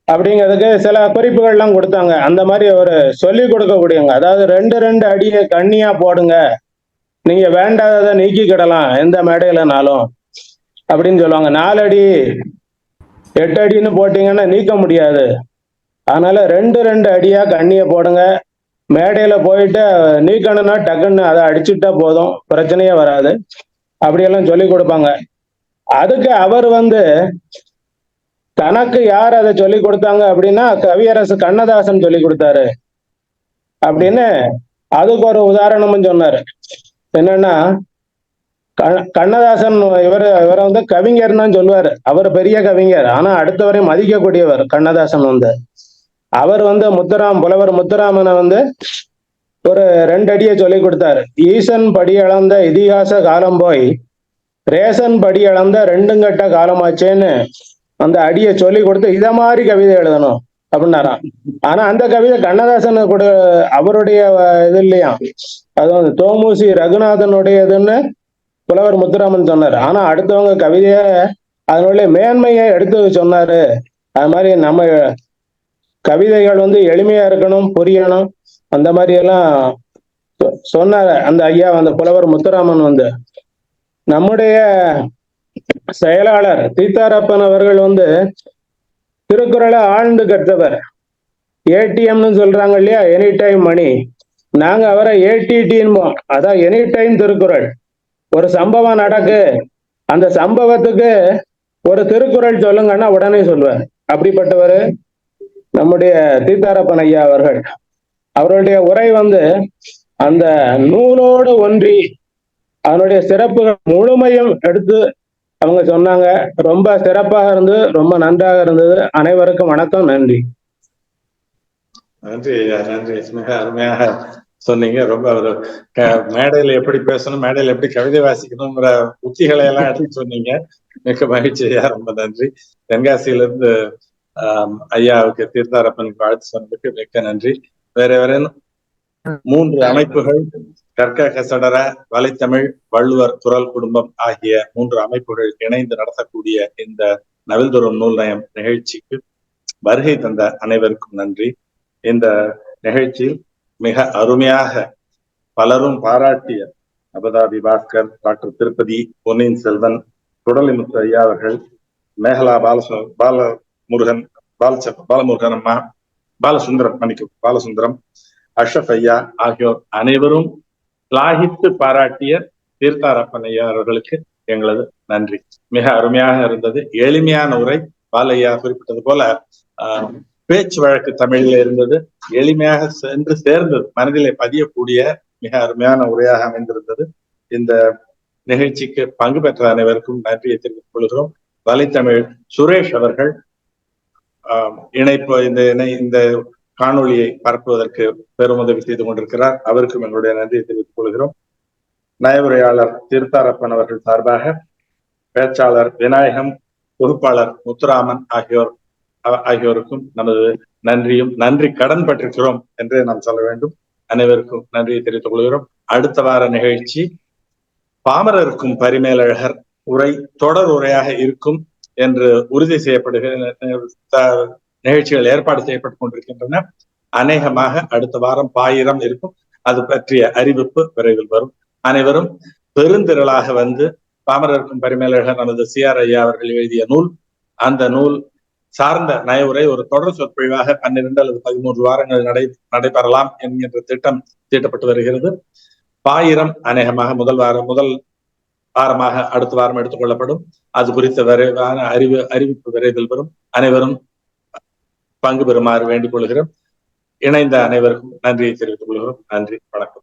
அப்படிங்கிறதுக்கு சில குறிப்புகள்லாம் கொடுத்தாங்க. அந்த மாதிரி ஒரு சொல்லி கொடுக்கக்கூடியவங்க. அதாவது 2 அடியை கண்ணியா போடுங்க, நீங்க வேண்டாததை நீக்கிக்கிடலாம் எந்த மேடையிலனாலும் அப்படின்னு சொல்லுவாங்க. 4 அடி 8 அடின்னு போட்டீங்கன்னா நீக்க முடியாது. அதனால 2 அடியா கண்ணிய போடுங்க. மேடையில போயிட்டு நீக்கணும்னா டக்குன்னு அதை அடிச்சுட்டா போதும், பிரச்சனையே வராது. அப்படியெல்லாம் சொல்லி கொடுப்பாங்க. அதுக்கு அவர் தனக்கு யார் அதை சொல்லி கொடுத்தாங்க அப்படின்னா கவியரசு கண்ணதாசன் சொல்லி கொடுத்தாரு அப்படின்னு அதுக்கு ஒரு உதாரணமும் சொன்னாரு. என்னன்னா, கண்ணதாசன் இவரை கவிஞர் தான் சொல்லுவாரு. அவர் பெரிய கவிஞர், ஆனா அடுத்தவரை மதிக்கக்கூடியவர் கண்ணதாசன். அவர் புலவர் முத்துராமனை ஒரு 2 அடியை சொல்லி கொடுத்தாரு. ஈசன் படி அளந்த இதிகாச காலம் போய் ரேசன் படி அளந்த 2 கட்ட காலமாச்சேன்னு அந்த அடியை சொல்லி கொடுத்து இத மாதிரி கவிதை எழுதணும் அப்படின்னாராம். ஆனா அந்த கவிதை கண்ணதாசன் கூட அவருடைய இது இல்லையா, அது தோமுசி ரகுநாதனுடையதுன்னு புலவர் முத்துராமன் சொன்னார். ஆனா அடுத்தவங்க கவிதைய அதனுடைய மேன்மையை எடுத்து சொன்னாரு. அது மாதிரி நம்ம கவிதைகள் எளிமையா இருக்கணும், புரியணும், அந்த மாதிரி எல்லாம் சொன்னாரு அந்த ஐயா புலவர் முத்துராமன். நம்முடைய செயலாளர் சீதாரப்பன் அவர்கள் திருக்குறளை ஆழ்ந்து கற்றவர். ஏடிஎம்னு சொல்றாங்க இல்லையா, எனி டைம் மணி. நாங்க அவரை ஏடிடின்போம். அதான் எனி டைம் திருக்குறள். ஒரு சம்பவம் நடக்கு, அந்த சம்பவத்துக்கு ஒரு திருக்குறள் சொல்லுங்கன்னா உடனே சொல்லுவார். அப்படிப்பட்டவர் நம்முடைய சீதாரப்பன் ஐயா அவர்கள். அவருடைய உரை அந்த நூலோடு ஒன்றி அதனுடைய சிறப்புகள் முழுமையும் எடுத்து அவங்க சொன்னாங்க. ரொம்ப சிறப்பாக இருந்தது, ரொம்ப நன்றாக இருந்தது. அனைவருக்கும் வணக்கம், நன்றி. நன்றி ஐயா, நன்றி. மிக அருமையாக சொன்னீங்க. ரொம்ப ஒரு மேடையில எப்படி பேசணும், மேடையில எப்படி கவிதை வாசிக்கணுங்கிற உத்திகளை எல்லாம் எடுத்து சொன்னீங்க. மிக மகிழ்ச்சி ஐயா, ரொம்ப நன்றி. தென்காசியிலிருந்து ஐயாவுக்கு தீர்த்தாரப்பனுக்கு வாழ்த்து சொன்னதுக்கு மிக்க நன்றி. வேற 3 அமைப்புகள், கற்க கசடர, வலைத்தமிழ், வள்ளுவர் குரல் குடும்பம் ஆகிய 3 அமைப்புகள் இணைந்து நடத்தக்கூடிய இந்த நவில்தோறும் நூல் நயம் நிகழ்ச்சிக்கு வருகை தந்த அனைவருக்கும் நன்றி. இந்த நிகழ்ச்சியில் மிக அருமையாக பலரும் பாராட்டிய அபதாபி பாஸ்கர், டாக்டர் திருப்பதி, பொன்னியின் செல்வன், சுடலைமுத்து ஐயா அவர்கள், மேகலா பாலமுருகன் அம்மா, பாலசுந்தரம், அஷ்ரப் ஐயா ஆகியோர் அனைவரும் லாகித்து பாராட்டிய தீர்த்தாரப்பன் ஐயா அவர்களுக்கு எங்களது நன்றி. மிக அருமையாக இருந்தது, எளிமையான உரை. பாலையா குறிப்பிட்டது போல பேச்சு வழக்கு தமிழில் இருந்தது. எளிமையாக சென்று சேர்ந்தது, மனதிலே பதியக்கூடிய மிக அருமையான உரையாக அமைந்திருந்தது. இந்த நிகழ்ச்சிக்கு பங்கு பெற்ற அனைவருக்கும் நன்றியை தெரிவித்துக் கொள்கிறோம். வலைத்தமிழ் சுரேஷ் அவர்கள் இந்த காணொலியை பரப்புவதற்கு பெருமுதவி செய்து கொண்டிருக்கிறார். அவருக்கும் எங்களுடைய நன்றியை தெரிவித்துக் கொள்கிறோம். நயவுரையாளர் தீர்த்தாரப்பன் அவர்கள் சார்பாக பேச்சாளர் விநாயகம், பொறுப்பாளர் முத்துராமன் ஆகியோருக்கும் நமது நன்றியும் நன்றி கடன் பட்டிருக்கிறோம் என்றே நாம் சொல்ல வேண்டும். அனைவருக்கும் நன்றியை தெரிவித்துக் கொள்கிறோம். அடுத்த வார நிகழ்ச்சி பாமரருக்கும் பரிமேலழகர் உரை தொடர் உரையாக இருக்கும் என்று உறுதி செய்யப்படுகிற நிகழ்ச்சிகள் ஏற்பாடு செய்யப்பட்டுக் கொண்டிருக்கின்றன. அநேகமாக அடுத்த வாரம் பாயிரம் இருக்கும். அது பற்றிய அறிவிப்பு விரைவில் வரும். அனைவரும் பெருந்திரளாக வந்து பாமரருக்கும் பரிமேலழகர் நமது CR ஐயா அவர்கள் எழுதிய நூல், அந்த நூல் சார்ந்த நயவுரை ஒரு தொடர் சொற்பொழிவாக 12 அல்லது 13 வாரங்கள் நடைபெறலாம் என்கின்ற திட்டம் தீட்டப்பட்டு வருகிறது. பாயிரம் அநேகமாக முதல் வாரமாக அடுத்த வாரம் எடுத்துக் கொள்ளப்படும். அது குறித்த விரைவான அறிவிப்பு விரைவில் வரும். அனைவரும் பங்கு பெறுமாறு வேண்டிக் கொள்கிறோம். இணைந்த அனைவருக்கும் நன்றியை தெரிவித்துக் கொள்கிறோம். நன்றி, வணக்கம்.